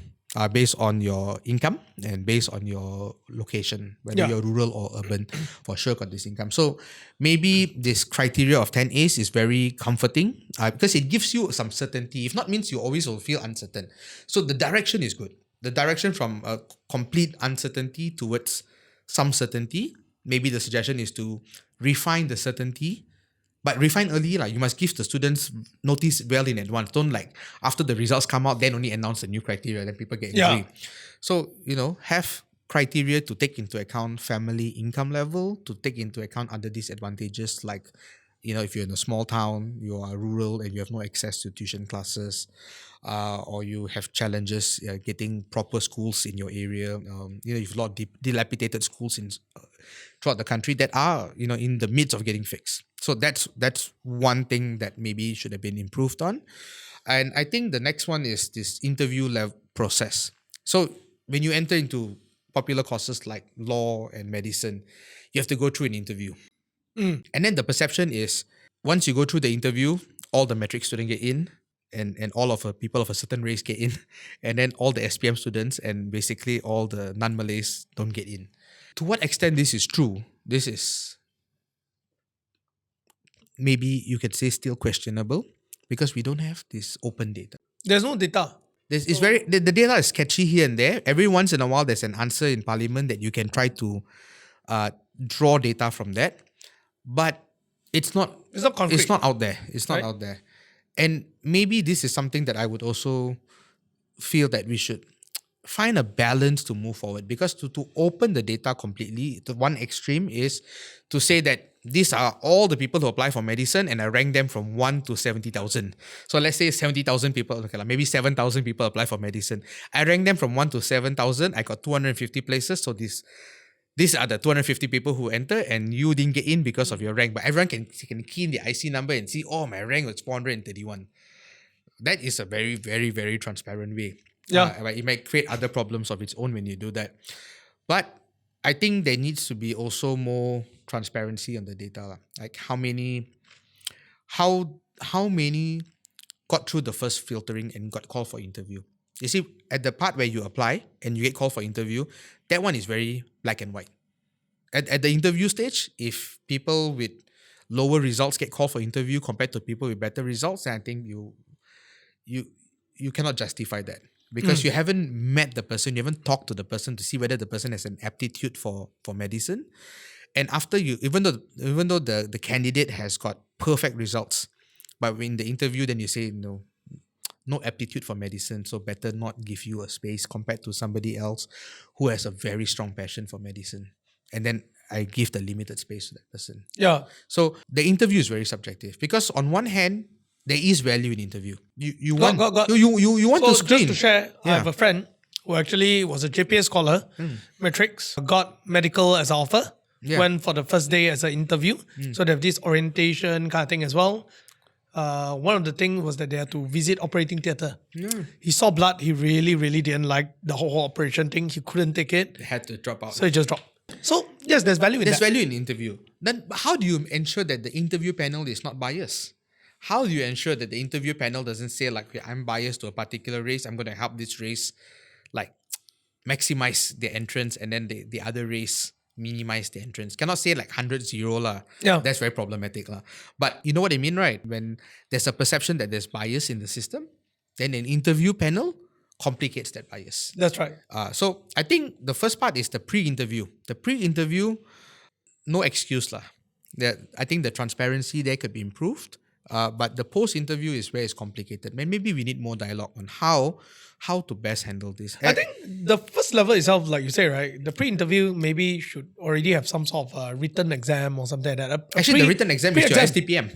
Based on your income and based on your location, whether you're rural or urban, for sure got this income. So maybe this criteria of 10 A's is very comforting because it gives you some certainty. If not, means you always will feel uncertain. So the direction is good. The direction from a complete uncertainty towards some certainty. Maybe the suggestion is to refine the certainty, but refine early. You must give the students notice well in advance. Don't after the results come out, then only announce the new criteria, then people get angry. So, have criteria to take into account family income level, to take into account other disadvantages if you're in a small town, you are rural and you have no access to tuition classes, or you have challenges getting proper schools in your area. You've a lot of dilapidated schools throughout the country that are in the midst of getting fixed. So that's one thing that maybe should have been improved on. And I think the next one is this interview level process. So when you enter into popular courses like law and medicine, you have to go through an interview. And then the perception is, once you go through the interview, all the matric students get in, and all of the people of a certain race get in, and then all the SPM students and basically all the non-Malays don't get in. To what extent this is true, this is maybe you could say still questionable, because we don't have this open data. There's no data. The data is sketchy here and there. Every once in a while, there's an answer in Parliament that you can try to draw data from that, but it's not. It's not concrete. It's not out there. It's not Right. out there, and maybe this is something that I would also feel that we should find a balance to move forward, because to open the data completely, the one extreme is to say that these are all the people who apply for medicine and I rank them from 1 to 70,000. So let's say 70,000 people, okay, maybe 7,000 people apply for medicine. I rank them from 1 to 7,000. I got 250 places. So these are the 250 people who enter, and you didn't get in because of your rank. But everyone can key in the IC number and see, oh, my rank was 431. That is a very, very, very transparent way. Yeah. But it might create other problems of its own when you do that. But I think there needs to be also more transparency on the data. Like how many got through the first filtering and got called for interview. You see, at the part where you apply and you get called for interview, that one is very black and white. At the interview stage, if people with lower results get called for interview compared to people with better results, then I think you cannot justify that. Because you haven't met the person, you haven't talked to the person to see whether the person has an aptitude for medicine. And after even though the candidate has got perfect results, but in the interview, then you say no aptitude for medicine, so better not give you a space compared to somebody else who has a very strong passion for medicine. And then I give the limited space to that person. Yeah. So the interview is very subjective, because on one hand, there is value in interview. You want to screen. Just to share, I Yeah. have a friend who actually was a JPA scholar, Matrix, got medical as an offer, Yeah. went for the first day as an interview. So they have this orientation kind of thing as well. One of the things was that they had to visit operating theatre. He saw blood. He really, really didn't like the whole operation thing. He couldn't take it. They had to drop out. So he just dropped. So yes, there's value in There's that. value in interview. Then how do you ensure that the interview panel is not biased? How do you ensure that the interview panel doesn't say like, okay, I'm biased to a particular race, I'm going to help this race like maximize their entrance, and then the other race minimize the entrance? Cannot say like 100-0 lah. Yeah. That's very problematic lah. But you know what I mean, right? When there's a perception that there's bias in the system, then an interview panel complicates that bias. That's right. So I think the first part is the pre-interview. The pre-interview, no excuse lah. I think the transparency there could be improved. But the post-interview is where it's complicated. Maybe we need more dialogue on how to best handle this. I think the first level itself, like you say, right, the pre-interview maybe should already have some sort of written exam or something like that. Actually, the written exam is your STPM.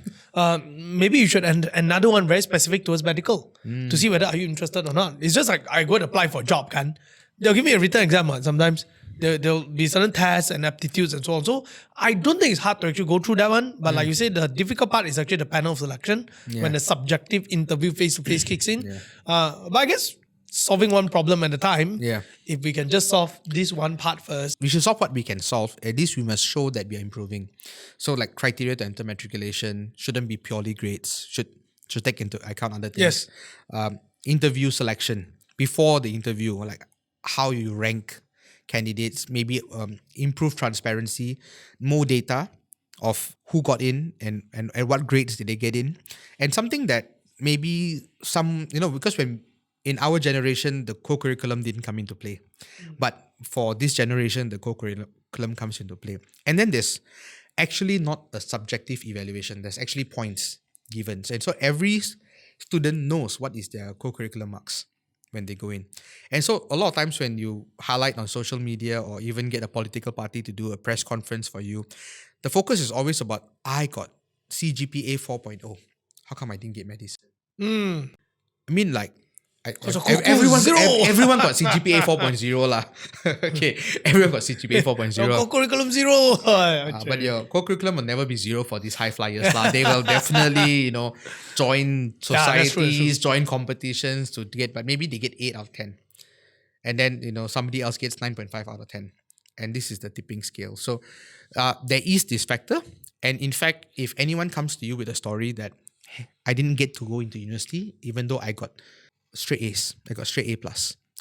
Maybe you should another one very specific towards medical to see whether are you interested or not. It's just like I go to apply for a job, they'll give me a written exam sometimes. There'll be certain tests and aptitudes and so on. So I don't think it's hard to actually go through that one. But like you said, the difficult part is actually the panel selection when the subjective interview face-to-face kicks in. But I guess solving one problem at a time. Yeah. If we can just solve this one part first. We should solve what we can solve. At least we must show that we are improving. So like criteria to enter matriculation shouldn't be purely grades. Should take into account other things. Yes. Interview selection before the interview, like how you rank candidates, maybe improve transparency, more data of who got in and what grades did they get in. And something that maybe because when in our generation, the co-curriculum didn't come into play. But for this generation, the co-curriculum comes into play. And then there's actually not a subjective evaluation. There's actually points given. And so every student knows what is their co-curriculum marks when they go in. And so a lot of times when you highlight on social media or even get a political party to do a press conference for you, the focus is always about, I got CGPA 4.0. How come I didn't get medicine? I mean, like, everyone got CGPA 4.0 lah. Okay, everyone got CGPA 4.0. Co-curriculum 0. But your co-curriculum will never be 0 for these high flyers lah. They will definitely, join societies, join competitions to get, but maybe they get 8 out of 10. And then, somebody else gets 9.5 out of 10. And this is the tipping scale. So there is this factor. And in fact, if anyone comes to you with a story that I didn't get to go into university, even though I got straight A's, I got straight A+.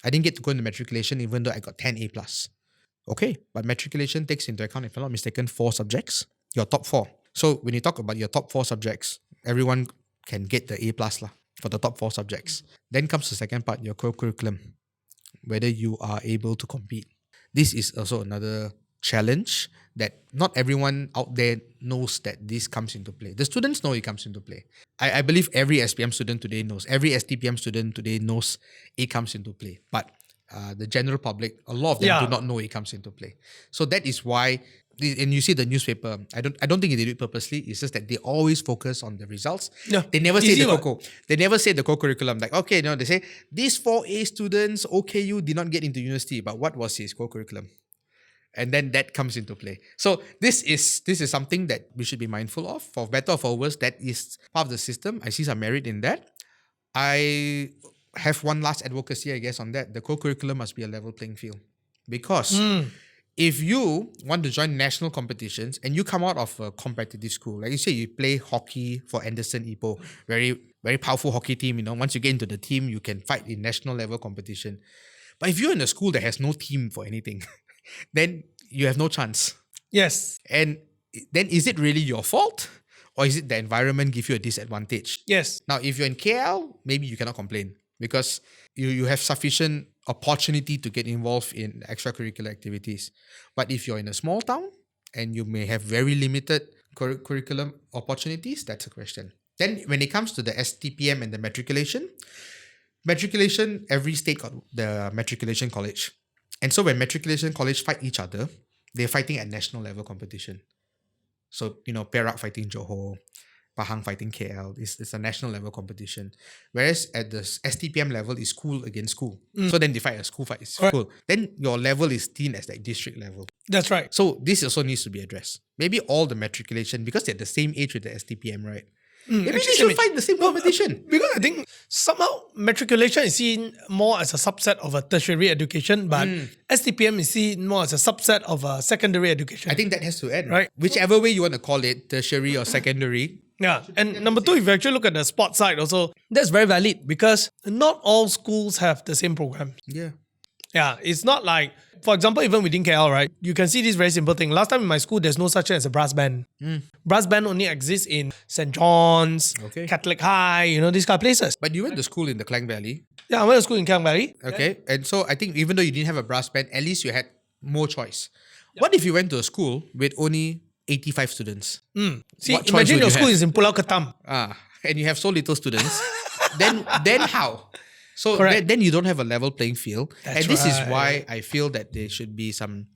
I didn't get to go into matriculation, even though I got 10 A+. Okay, but matriculation takes into account, if I'm not mistaken, 4 subjects, your top 4. So when you talk about your top 4 subjects, everyone can get the A plus lah for the top 4 subjects. Then comes the second part, your core curriculum, whether you are able to compete. This is also another challenge that not everyone out there knows that this comes into play. The students know it comes into play. I believe every SPM student today knows, every STPM student today knows it comes into play. But the general public, a lot of them do not know it comes into play. So that is why, and you see the newspaper, I don't think they do it purposely. It's just that they always focus on the results. Yeah. They never say Easy the one. COCO. They never say the co-curriculum. Like, okay, no, they say these 4A students, OKU did not get into university, but what was his co-curriculum? And then that comes into play. So this is something that we should be mindful of. For better or for worse, that is part of the system. I see some merit in that. I have one last advocacy, I guess, on that. The co-curriculum must be a level playing field. Because if you want to join national competitions and you come out of a competitive school, like you say, you play hockey for Anderson Ipoh, very, very powerful hockey team, once you get into the team, you can fight in national level competition. But if you're in a school that has no team for anything, then you have no chance. Yes. And then is it really your fault? Or is it the environment give you a disadvantage? Yes. Now, if you're in KL, maybe you cannot complain because you have sufficient opportunity to get involved in extracurricular activities. But if you're in a small town and you may have very limited curriculum opportunities, that's a question. Then when it comes to the STPM and the matriculation, every state got the matriculation college. And so when matriculation college fight each other, they're fighting at national level competition. So, Perak fighting Johor, Pahang fighting KL. It's a national level competition. Whereas at the STPM level, it's school against school. So then they fight a school fight. It's school. Then your level is seen as like district level. That's right. So this also needs to be addressed. Maybe all the matriculation, because they're the same age with the STPM, right? Maybe they should fight the same competition. Because I think somehow matriculation is seen more as a subset of a tertiary education, but STPM is seen more as a subset of a secondary education. I think that has to end. Right. Whichever way you want to call it, tertiary or secondary. Yeah. And number 2, if you actually look at the sports side also, that's very valid because not all schools have the same program. Yeah. Yeah, it's not like, for example, even within KL, right? You can see this very simple thing. Last time in my school, there's no such thing as a brass band. Brass band only exists in St. John's, Okay. Catholic High, these kind of places. But you went to school in the Klang Valley. Yeah, I went to school in Klang Valley. Okay. And so I think even though you didn't have a brass band, at least you had more choice. What if you went to a school with only 85 students? See, What choice imagine would your you school have? is in Pulau Ketam. And you have so little students, then how? So Correct. then you don't have a level playing field. That's and this is right. why I feel that there should be some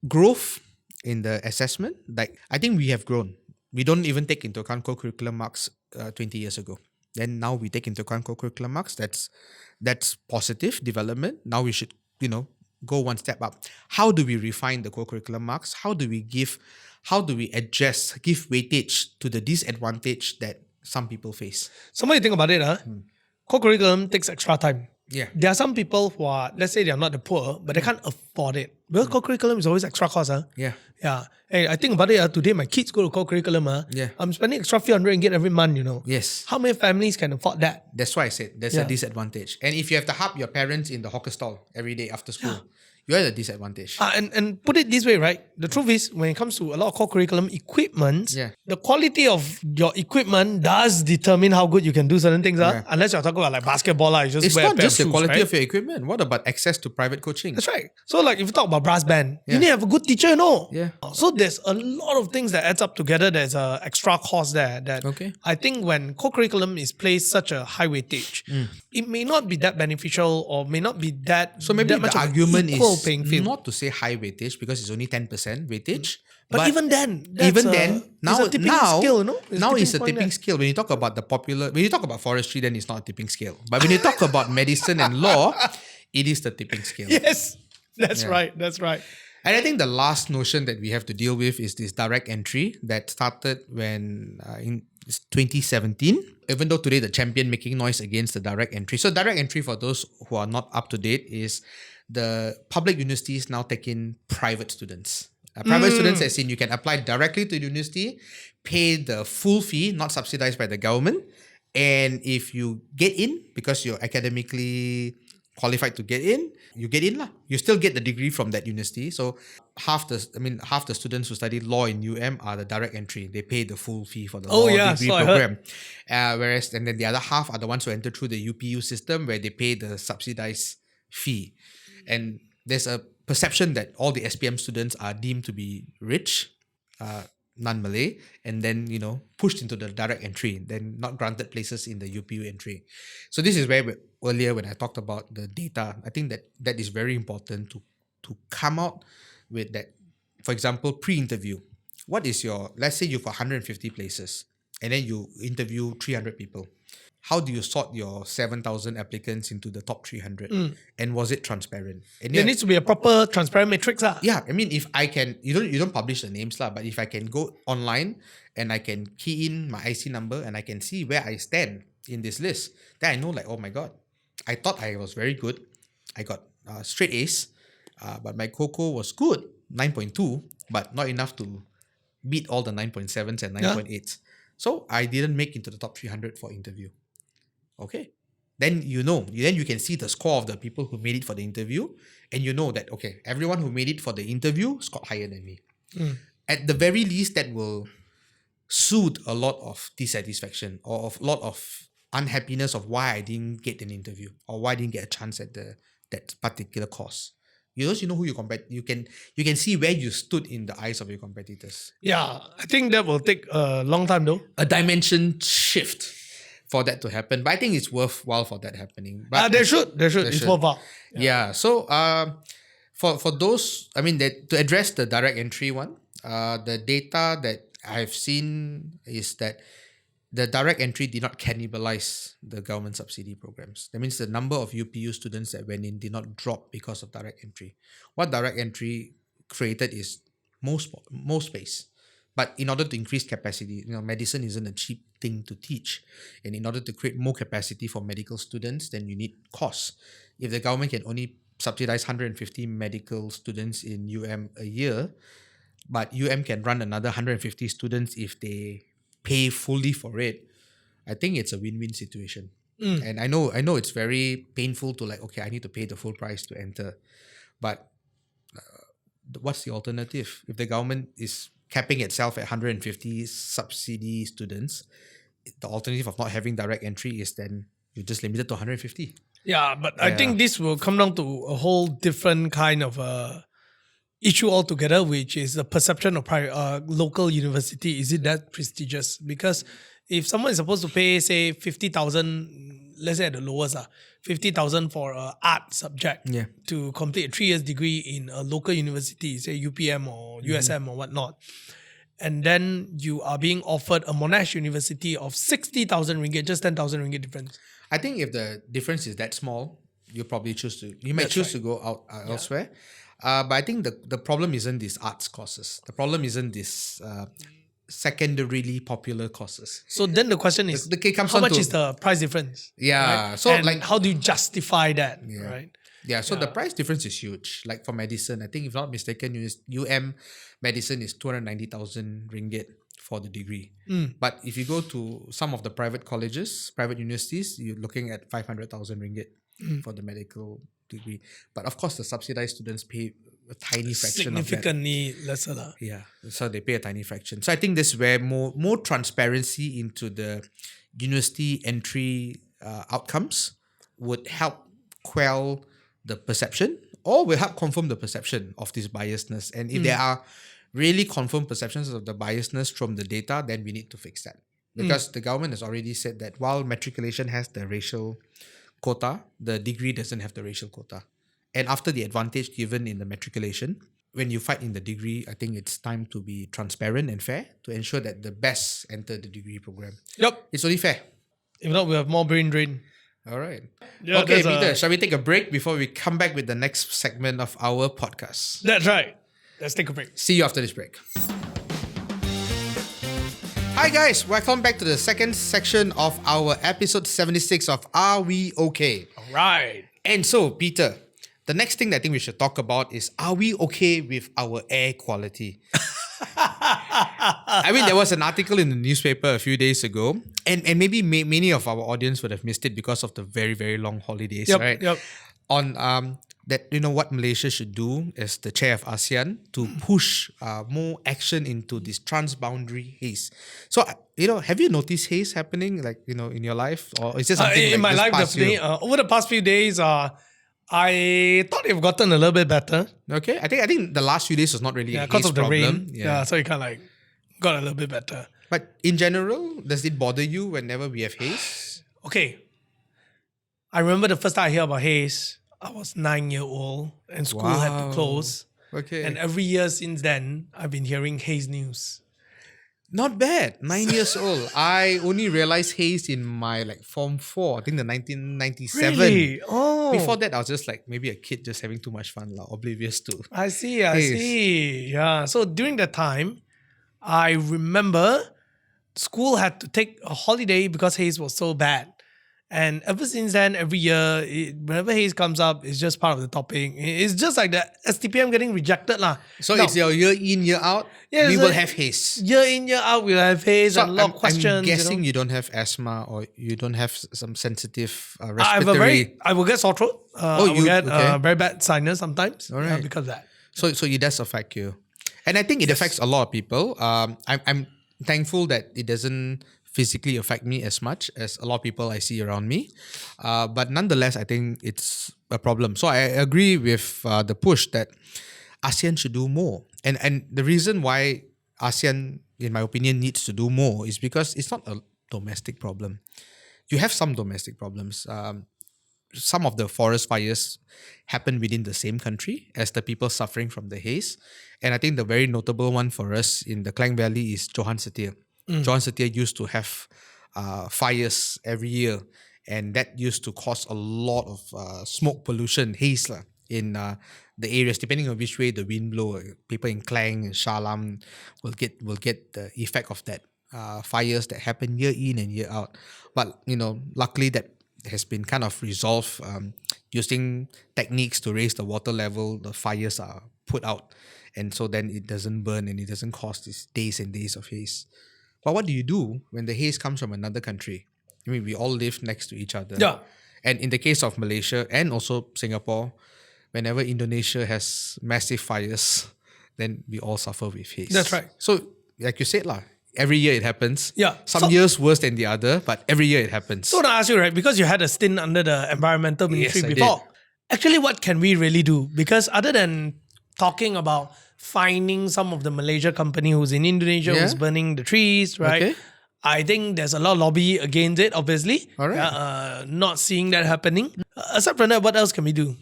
growth in the assessment. Like, I think we have grown. We don't even take into account co-curriculum marks 20 years ago. Then now we take into account co-curriculum marks. That's positive development. Now we should, go one step up. How do we refine the co-curriculum marks? How do we adjust, give weightage to the disadvantage that some people face? Somebody think about it, co-curriculum takes extra time. Yeah. There are some people who are, let's say they are not the poor, but they can't afford it. Because co-curriculum is always extra cost. Yeah. Yeah. Hey, I think about it, today my kids go to co-curriculum. Yeah. I'm spending extra few hundred ringgit every month, Yes. How many families can afford that? That's why I said there's a disadvantage. And if you have to help your parents in the hawker stall every day after school, you're at a disadvantage. And put it this way, right? The truth is, when it comes to a lot of co-curriculum equipment, the quality of your equipment does determine how good you can do certain things. Unless you're talking about like basketball, you just It's wear a not pair just of the shoes, quality right? of your equipment. What about access to private coaching? That's right. So like if you talk about brass band, you need to have a good teacher, Yeah. So there's a lot of things that adds up together. There's a extra cost there that I think when co-curriculum is placed such a high weightage, it may not be that beneficial or may not be that So maybe that the much of an argument equal is paying field. not to say high weightage because it's only 10% weightage. But even then, now it's a tipping scale, now it's a tipping scale. When you talk about when you talk about forestry, then it's not a tipping scale. But when you talk about medicine and law, it is the tipping scale. Yes, that's right. That's right. And I think the last notion that we have to deal with is this direct entry that started when in 2017. Even though today the champion making noise against the direct entry. So direct entry, for those who are not up to date, is the public universities now take in private students. Private students, as in you can apply directly to the university, pay the full fee, not subsidized by the government. And if you get in because you're academically qualified to get in, you get in lah. You still get the degree from that university. So half the students who study law in are the direct entry. They pay the full fee for the law degree so program. Whereas and then the other half are the ones who enter through the UPU system where they pay the subsidized fee. And there's a perception that all the SPM students are deemed to be rich, non-Malay, and then pushed into the direct entry, then not granted places in the UPU entry. So this is where earlier when I talked about the data, I think that is very important to come out with that. For example, pre-interview. What is let's say you've got 150 places and then you interview 300 people. How do you sort your 7,000 applicants into the top 300? And was it transparent? And there needs to be a proper transparent matrix. Yeah, I mean, if I can, you don't publish the names but if I can go online and I can key in my IC number and I can see where I stand in this list, then I know oh my God, I thought I was very good. I got straight A's, but my COCO was good, 9.2, but not enough to beat all the 9.7s and 9.8s. So I didn't make into the top 300 for interview. Okay. Then you can see the score of the people who made it for the interview, and you know that, okay, everyone who made it for the interview scored higher than me. At the very least, that will soothe a lot of dissatisfaction or of a lot of unhappiness of why I didn't get an interview or why I didn't get a chance at that particular course. You know who you compete. You can see where you stood in the eyes of your competitors. Yeah, I think that will take a long time though. A dimension shift for that to happen. But I think it's worthwhile for that happening. But There should. It's worthwhile. Yeah. So for those, I mean, to address the direct entry one, the data that I've seen is that the direct entry did not cannibalize the government subsidy programs. That means the number of UPU students that went in did not drop because of direct entry. What direct entry created is more space. But in order to increase capacity, medicine isn't a cheap thing to teach. And in order to create more capacity for medical students, then you need costs. If the government can only subsidize 150 medical students in a year, but can run another 150 students if they pay fully for it, I think it's a win-win situation. And I know it's very painful to okay, I need to pay the full price to enter. But what's the alternative? If the government is capping itself at 150 subsidy students, the alternative of not having direct entry is then you're just limited to 150. Yeah, but I think this will come down to a whole different kind of issue altogether, which is the perception of local university. Is it that prestigious? Because if someone is supposed to pay, say, 50,000, let's say at the lowest, 50,000 for an art subject to complete a 3 years degree in a local university, say UPM or USM or whatnot, and then you are being offered a Monash University of 60,000 ringgit, just 10,000 ringgit difference. I think if the difference is that small, you probably might choose to go out elsewhere. But I think the problem isn't these arts courses. The problem isn't this secondarily popular courses. So then the question is, how much is the price difference? Yeah. Right? So and how do you justify that? Right. Yeah. So the price difference is huge. Like for medicine, I think if not mistaken, medicine is 290,000 ringgit for the degree. But if you go to some of the private colleges, private universities, you're looking at 500,000 ringgit for the medical degree. But of course, the subsidized students pay a tiny fraction of that. Significantly lesser. Yeah, so they pay a tiny fraction. So I think this is where more transparency into the university entry outcomes would help quell the perception or will help confirm the perception of this biasness. And if there are really confirmed perceptions of the biasness from the data, then we need to fix that. Because the government has already said that while matriculation has the racial quota, the degree doesn't have the racial quota. And after the advantage given in the matriculation, when you fight in the degree, I think it's time to be transparent and fair to ensure that the best enter the degree program. Yep. It's only fair. If not, we have more brain drain. All right. Yeah, okay, Peter, shall we take a break before we come back with the next segment of our podcast? That's right. Let's take a break. See you after this break. Hi guys, welcome back to the second section of our episode 76 of Are We Okay? All right. And so, Peter, the next thing that I think we should talk about is, are we okay with our air quality? I mean, there was an article in the newspaper a few days ago, and maybe many of our audience would have missed it because of the very, very long holidays, right? Yep. on that what Malaysia should do as the chair of ASEAN to push more action into this transboundary haze. So have you noticed haze happening in your life, or is it something in like my this life, past definitely. year? Over the past few days, I thought they've gotten a little bit better. Okay, I think the last few days was not really a Because haze of the problem. rain. Yeah, so it kind of got a little bit better. But in general, does it bother you whenever we have haze? Okay. I remember the first time I heard about Haze, I was 9-year-old and school had to Wow. close. Okay. And every year since then, I've been hearing Haze news. Not bad. 9 years old. I only realized haze in my Form 4, I think the 1997. Really? Oh. Before that, I was just maybe a kid just having too much fun, oblivious to. I see. Haze. Yeah. So during that time, I remember school had to take a holiday because Haze was so bad. And ever since then, every year, whenever Haze comes up, it's just part of the topic. It's just like the STPM getting rejected. So Now, it's your year in, year out, Yeah, we so will have haze. year in, year out, we'll have Haze So and a lot of questions. I'm guessing you don't have asthma or you don't have some sensitive I respiratory. will get sore throat. I will get okay. very bad sinus sometimes. All right. Because of that. So it does affect you, and I think it affects a lot of people. I'm thankful that it doesn't physically affect me as much as a lot of people I see around me, but nonetheless, I think it's a problem. So I agree with the push that ASEAN should do more, and the reason why ASEAN, in my opinion, needs to do more is because it's not a domestic problem. You have some domestic problems. Some of the forest fires happen within the same country as the people suffering from the haze. And I think the very notable one for us in the Klang Valley is Johan Setia. Johan Setia used to have fires every year, and that used to cause a lot of smoke pollution, haze in the areas, depending on which way the wind blow. People in Klang and Shah Alam will get the effect of that fires that happen year in and year out. But luckily that has been kind of resolved using techniques to raise the water level. The fires are put out, and so then it doesn't burn and it doesn't cause these days and days of haze. But what do you do when the haze comes from another country? I mean, we all live next to each other. Yeah. And in the case of Malaysia and also Singapore, whenever Indonesia has massive fires, then we all suffer with haze. That's right. So, like you said, every year it happens. Yeah. Some years worse than the other, but every year it happens. So I want to ask you, right, because you had a stint under the environmental ministry Yes, I before. did. Actually, what can we really do? Because other than talking about finding some of the Malaysia company who's in Indonesia who's burning the trees, right? Okay. I think there's a lot of lobby against it, obviously. All right. Not seeing that happening. Aside from that, what else can we do?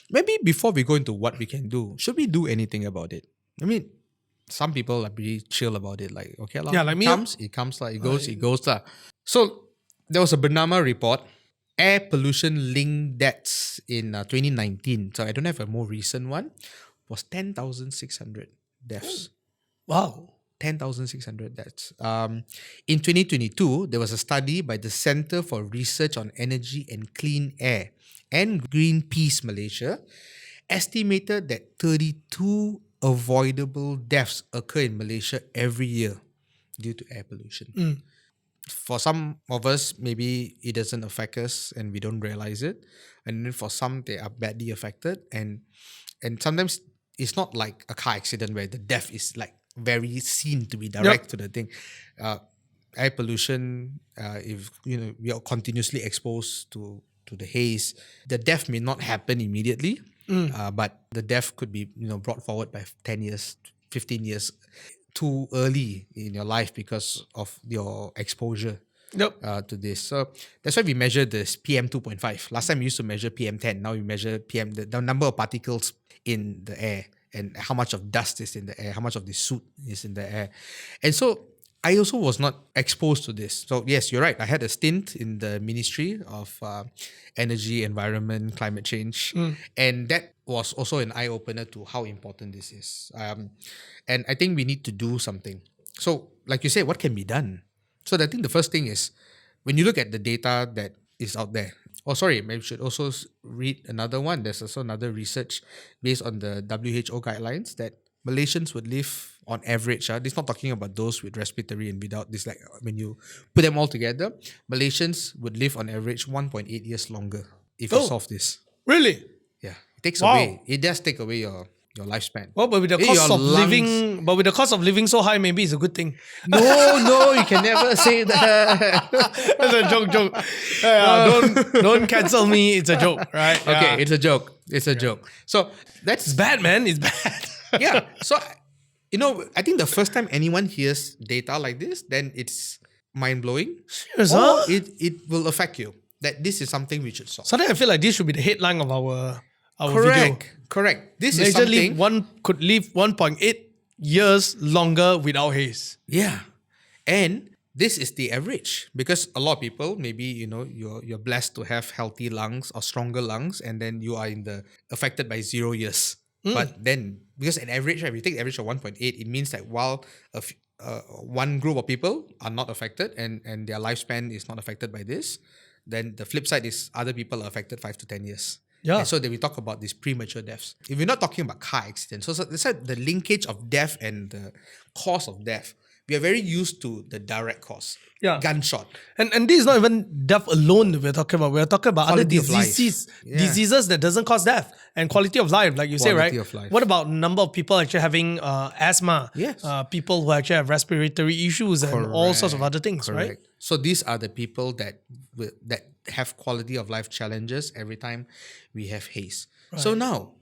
Maybe before we go into what we can do, should we do anything about it? I mean, some people are pretty chill about it. Okay, Yeah, like me. it comes, it goes, it goes. So, there was a Bernama report, air pollution linked deaths in 2019. So, I don't have a more recent one. Was 10,600 deaths. Wow. 10,600 deaths. In 2022, there was a study by the Center for Research on Energy and Clean Air and Greenpeace Malaysia estimated that 32 avoidable deaths occur in Malaysia every year due to air pollution. For some of us, maybe it doesn't affect us and we don't realize it. And then for some, they are badly affected. And sometimes it's not like a car accident where the death is very seen to be direct to the thing. Air pollution, if we are continuously exposed to the haze, the death may not happen immediately, but the death could be brought forward by 10 years, 15 years too early in your life because of your exposure to this. So that's why we measure this PM 2.5. Last time we used to measure PM 10. Now we measure PM, the number of particles in the air and how much of dust is in the air, how much of the soot is in the air. And so I also was not exposed to this. So yes, you're right. I had a stint in the Ministry of Energy, Environment, Climate Change. And that was also an eye-opener to how important this is. And I think we need to do something. So like you said, what can be done? So I think the first thing is, when you look at the data that is out there, maybe we should also read another one. There's also another research based on the WHO guidelines that Malaysians would live on average. This is not talking about those with respiratory and without this. When you put them all together, Malaysians would live on average 1.8 years longer if you solve this. Really? It does take away your lifespan. Well, but with the Eh, cost your of lungs- living so high, maybe it's a good thing. No, you can never say that. That's a joke. Don't cancel me. It's a joke, right? Okay, Yeah. it's a joke. It's a joke. So that's It's bad, man. It's bad. yeah. So I think the first time anyone hears data like this, then it's mind blowing. Serious, Or huh? it will affect you. That this is something we should solve. Sometimes I feel like this should be the headline of our video. Correct. This is Malaysia something. could live 1.8 years longer without haze. Yeah. And this is the average because a lot of people, maybe, you're blessed to have healthy lungs or stronger lungs, and then you are affected by 0 years. But then, because an average, right, we take the average of 1.8, it means that while one group of people are not affected and their lifespan is not affected by this, then the flip side is other people are affected 5 to 10 years. Yeah. And so then we talk about these premature deaths. If we're not talking about car accidents, so that's why the linkage of death and the cause of death, we are very used to the direct cause. Yeah. Gunshot. And this is not even death alone that we're talking about. We're talking about Quality other of life. diseases that doesn't cause death and quality of life, like you say, right? Quality of life. What about number of people actually having asthma? Yes. People who actually have respiratory issues and all sorts of other things, right? Correct. So these are the people that have quality of life challenges every time we have haze. So now,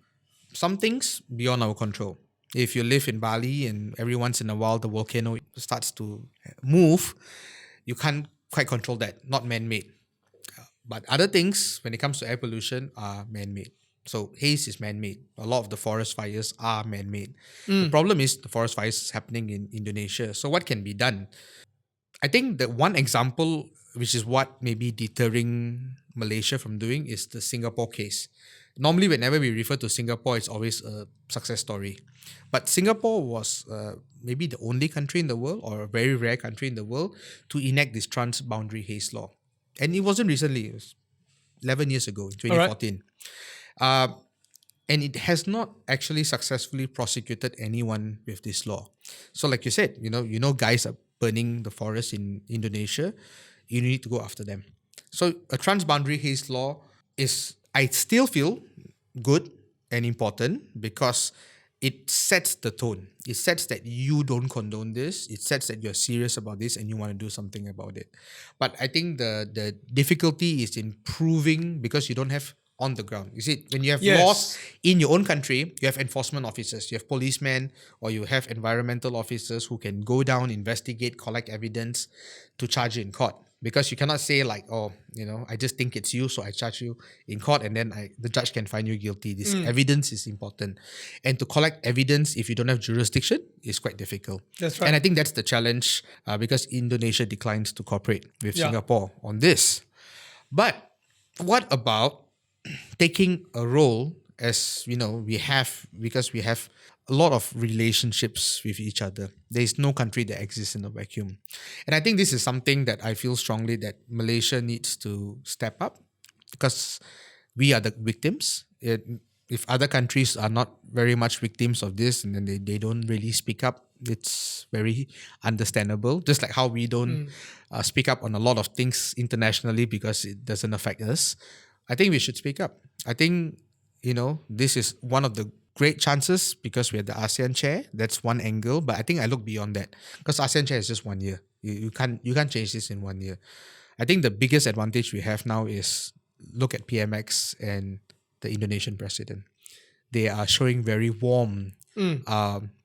some things beyond our control. If you live in Bali and every once in a while the volcano starts to move, you can't quite control that, not man-made. But other things, when it comes to air pollution, are man-made. So haze is man-made. A lot of the forest fires are man-made. The problem is the forest fires is happening in Indonesia. So what can be done? I think that one example, which is what may be deterring Malaysia from doing, is the Singapore case. Normally, whenever we refer to Singapore, it's always a success story. But Singapore was maybe the only country in the world, or a very rare country in the world, to enact this transboundary haze law. And it wasn't recently, it was 11 years ago, 2014. And it has not actually successfully prosecuted anyone with this law. So like you said, guys are burning the forest in Indonesia, you need to go after them. So a transboundary haze law is, I still feel, good and important because it sets the tone. It sets that you don't condone this. It sets that you're serious about this and you want to do something about it. But I think the difficulty is in proving, because you don't have on the ground. You see, when you have laws in your own country, you have enforcement officers, you have policemen, or you have environmental officers who can go down, investigate, collect evidence to charge you in court. Because you cannot say like, I just think it's you, so I charge you in court and then the judge can find you guilty. This evidence is important. And to collect evidence if you don't have jurisdiction is quite difficult. That's right. And I think that's the challenge because Indonesia declines to cooperate with Singapore on this. But what about taking a role as, we have, because we have a lot of relationships with each other. There is no country that exists in a vacuum. And I think this is something that I feel strongly that Malaysia needs to step up because we are the victims. If other countries are not very much victims of this and then they don't really speak up, it's very understandable. Just like how we don't speak up on a lot of things internationally because it doesn't affect us. I think we should speak up. I think, this is one of the great chances because we have the ASEAN chair. That's one angle. But I think I look beyond that because ASEAN chair is just 1 year. You can't change this in 1 year. I think the biggest advantage we have now is look at PMX and the Indonesian president. They are showing very warm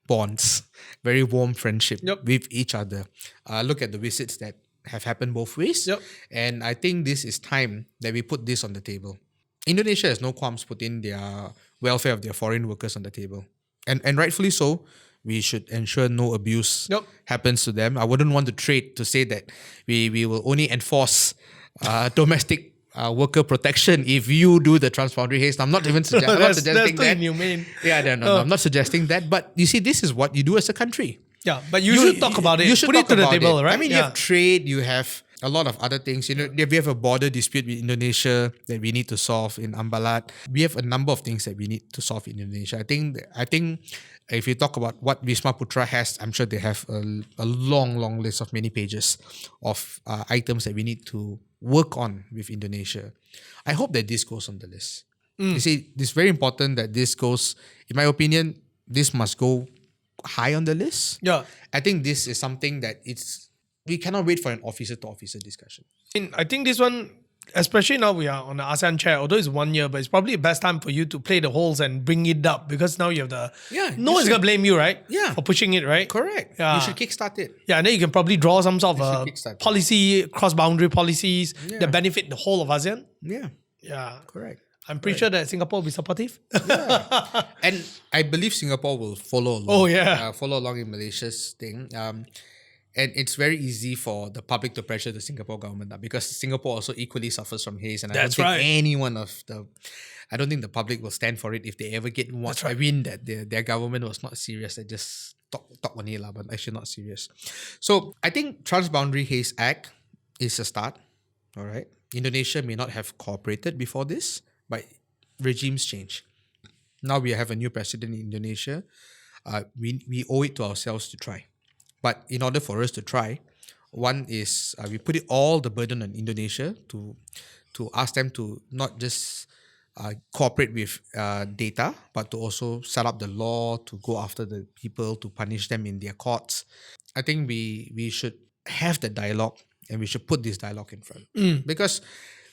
bonds, very warm friendship with each other. Look at the visits that have happened both ways. And I think this is time that we put this on the table. Indonesia has no qualms putting their welfare of their foreign workers on the table. And rightfully so, we should ensure no abuse happens to them. I wouldn't want to trade to say that we will only enforce domestic worker protection if you do the transboundary haze. I'm not even suggesting that. Inhumane. I'm not suggesting that. But you see, this is what you do as a country. Yeah, but you should talk about it. You should put it talk to the about table, it. right? I mean, you have trade, you have a lot of other things. We have a border dispute with Indonesia that we need to solve in Ambalat. We have a number of things that we need to solve in Indonesia. I think if you talk about what Wisma Putra has, I'm sure they have a long list of many pages of items that we need to work on with Indonesia. I hope that this goes on the list. You see, it's very important that this goes, in my opinion, this must go high on the list. Yeah. I think this is something that we cannot wait for an officer to officer discussion. I think this one, especially now we are on the ASEAN chair, although it's 1 year, but it's probably the best time for you to play the holes and bring it up because now you have no one's going to blame you, right? Yeah. For pushing it, right? Correct. Yeah. You should kickstart it. Yeah, and then you can probably draw some sort should of kickstart it. policy, cross-boundary policies that benefit the whole of ASEAN. Yeah. Yeah. Correct. I'm pretty sure that Singapore will be supportive. And I believe Singapore will follow along. Oh, yeah. Follow along in Malaysia's thing. And it's very easy for the public to pressure the Singapore government because Singapore also equally suffers from haze. And That's I don't right. think I don't think the public will stand for it if they ever get one. That's right. I mean that their government was not serious. They just talk on it, but actually not serious. So I think Transboundary Haze Act is a start. All right. Indonesia may not have cooperated before this, but regimes change. Now we have a new president in Indonesia. We owe it to ourselves to try. But in order for us to try, one is we put all the burden on Indonesia to ask them to not just cooperate with data, but to also set up the law, to go after the people, to punish them in their courts. I think we should have the dialogue and we should put this dialogue in front. Because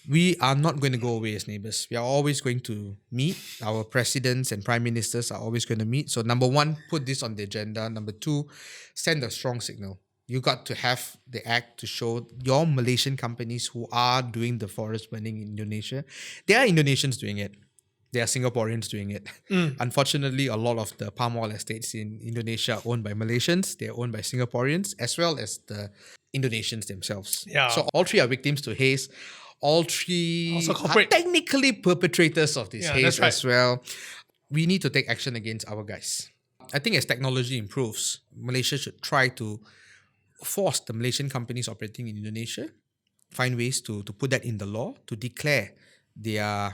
we are not going to go away as neighbors. We are always going to meet. Our presidents and prime ministers are always going to meet. So number one, put this on the agenda. Number two, send a strong signal. You got to have the act to show your Malaysian companies who are doing the forest burning in Indonesia. There are Indonesians doing it. There are Singaporeans doing it. Unfortunately, a lot of the palm oil estates in Indonesia are owned by Malaysians. They're owned by Singaporeans as well as the Indonesians themselves. Yeah. So all three are victims to haze. All three Also are corporate. technically perpetrators of this haze that's right. as well. We need to take action against our guys. I think as technology improves, Malaysia should try to force the Malaysian companies operating in Indonesia, find ways to put that in the law, to declare their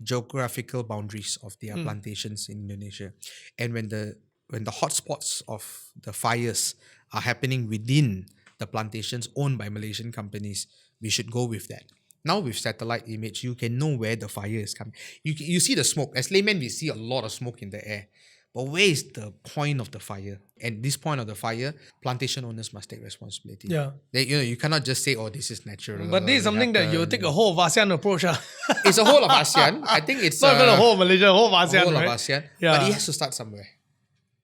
geographical boundaries of their plantations in Indonesia. And when the hotspots of the fires are happening within the plantations owned by Malaysian companies, we should go with that. Now with satellite image, you can know where the fire is coming. You see the smoke. As laymen, we see a lot of smoke in the air. But where is the point of the fire? And this point of the fire, plantation owners must take responsibility. Yeah. You cannot just say, oh, this is natural. But this is something that you take a whole of ASEAN approach. It's a whole of ASEAN. I think it's Not even a whole of Malaysia, a whole of ASEAN. whole right? of ASEAN. Yeah. But it has to start somewhere.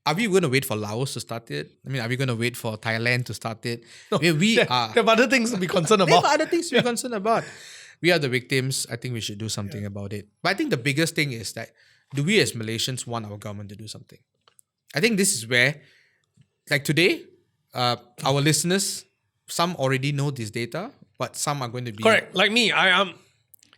Are we going to wait for Laos to start it? I mean, are we going to wait for Thailand to start it? No, We there are. have other things to be concerned There about. are other things to be concerned about. We are the victims. I think we should do something about it. But I think the biggest thing is that, do we as Malaysians want our government to do something? I think this is where, like today, our listeners, some already know this data, but some are going to be... Correct. Like me, I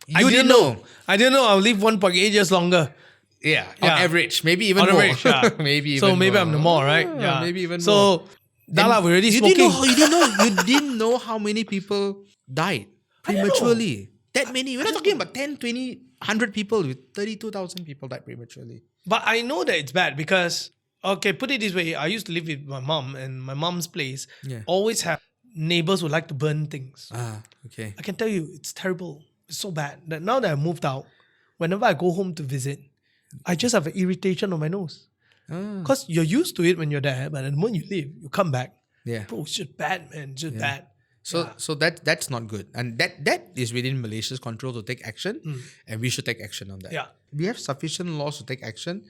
You didn't know. I didn't know I'll live 1.8 years longer. Yeah, Yeah. on average. Maybe even On more. average, yeah. Maybe even So maybe more. I'm the more, right? Yeah, maybe even more. So, Dala, we're already You smoking. you didn't know how many people died prematurely. That many. We're not talking about 10, 20, 100 people. With 32,000 people died prematurely. But I know that it's bad because, okay, put it this way. I used to live with my mom, and my mom's place always have neighbors who like to burn things. Okay. I can tell you, it's terrible. It's so bad that now that I moved out, whenever I go home to visit, I just have an irritation on my nose. Because you're used to it when you're there, but the moment you leave, you come back. Yeah. Bro, it's just bad, man. It's just bad. So that's not good. And that is within Malaysia's control to take action. And we should take action on that. Yeah. We have sufficient laws to take action.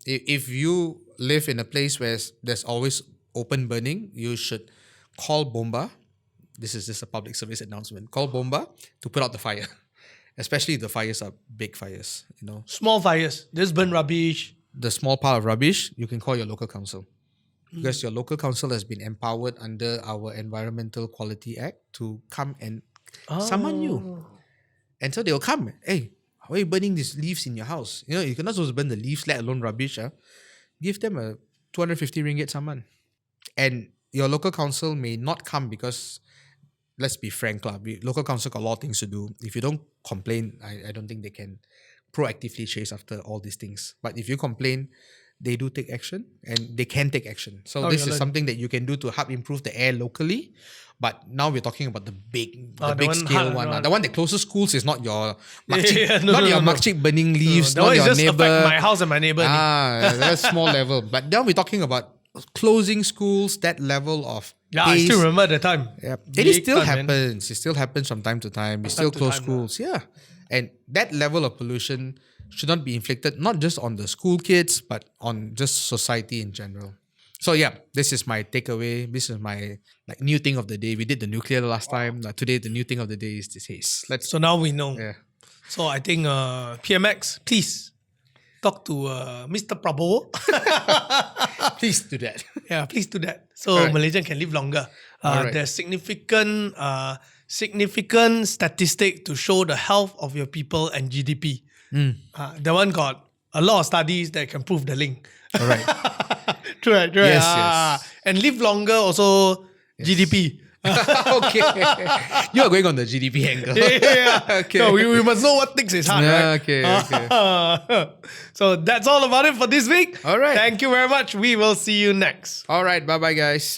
If you live in a place where there's always open burning, you should call Bomba. This is just a public service announcement. Call Bomba to put out the fire. Especially if the fires are big fires, Small fires. Just burn rubbish. The small pile of rubbish, you can call your local council. Because your local council has been empowered under our Environmental Quality Act to come and summon you. And so they'll come. Hey, why are you burning these leaves in your house? You're not supposed to burn the leaves, let alone rubbish. Give them a 250 ringgit summon. And your local council may not come because, let's be frank, local council got a lot of things to do. If you don't complain, I don't think they can proactively chase after all these things. But if you complain, they do take action and they can take action. So Oh, this yeah, is something that you can do to help improve the air locally. But now we're talking about the big scale one. The one that closes schools is not your makcik, makcik burning leaves, that not one is your just neighbor. affect my house and my neighbor. That's small level. But now we're talking about closing schools, that level of Yeah, I still remember the time. Yeah. Big It still time, man. happens. It still happens from time to time. We still to close time, schools. Yeah. And that level of pollution should not be inflicted not just on the school kids, but on just society in general. So yeah, this is my takeaway. This is my new thing of the day. We did the nuclear last time. Today the new thing of the day is this Haze. So now we know. Yeah. So I think PMX, please talk to Mr. Prabowo. Please do that. Yeah, please do that. So Alright. Malaysian can live longer. Alright. There's significant statistic to show the health of your people and GDP. That one got a lot of studies that can prove the link. All right. True. Yes. And live longer also GDP. Okay. You are going on the GDP angle. Yeah. Okay. No, we must know what thinks is hard, Yeah, right? okay. So that's all about it for this week. All right. Thank you very much. We will see you next. All right. Bye-bye, guys.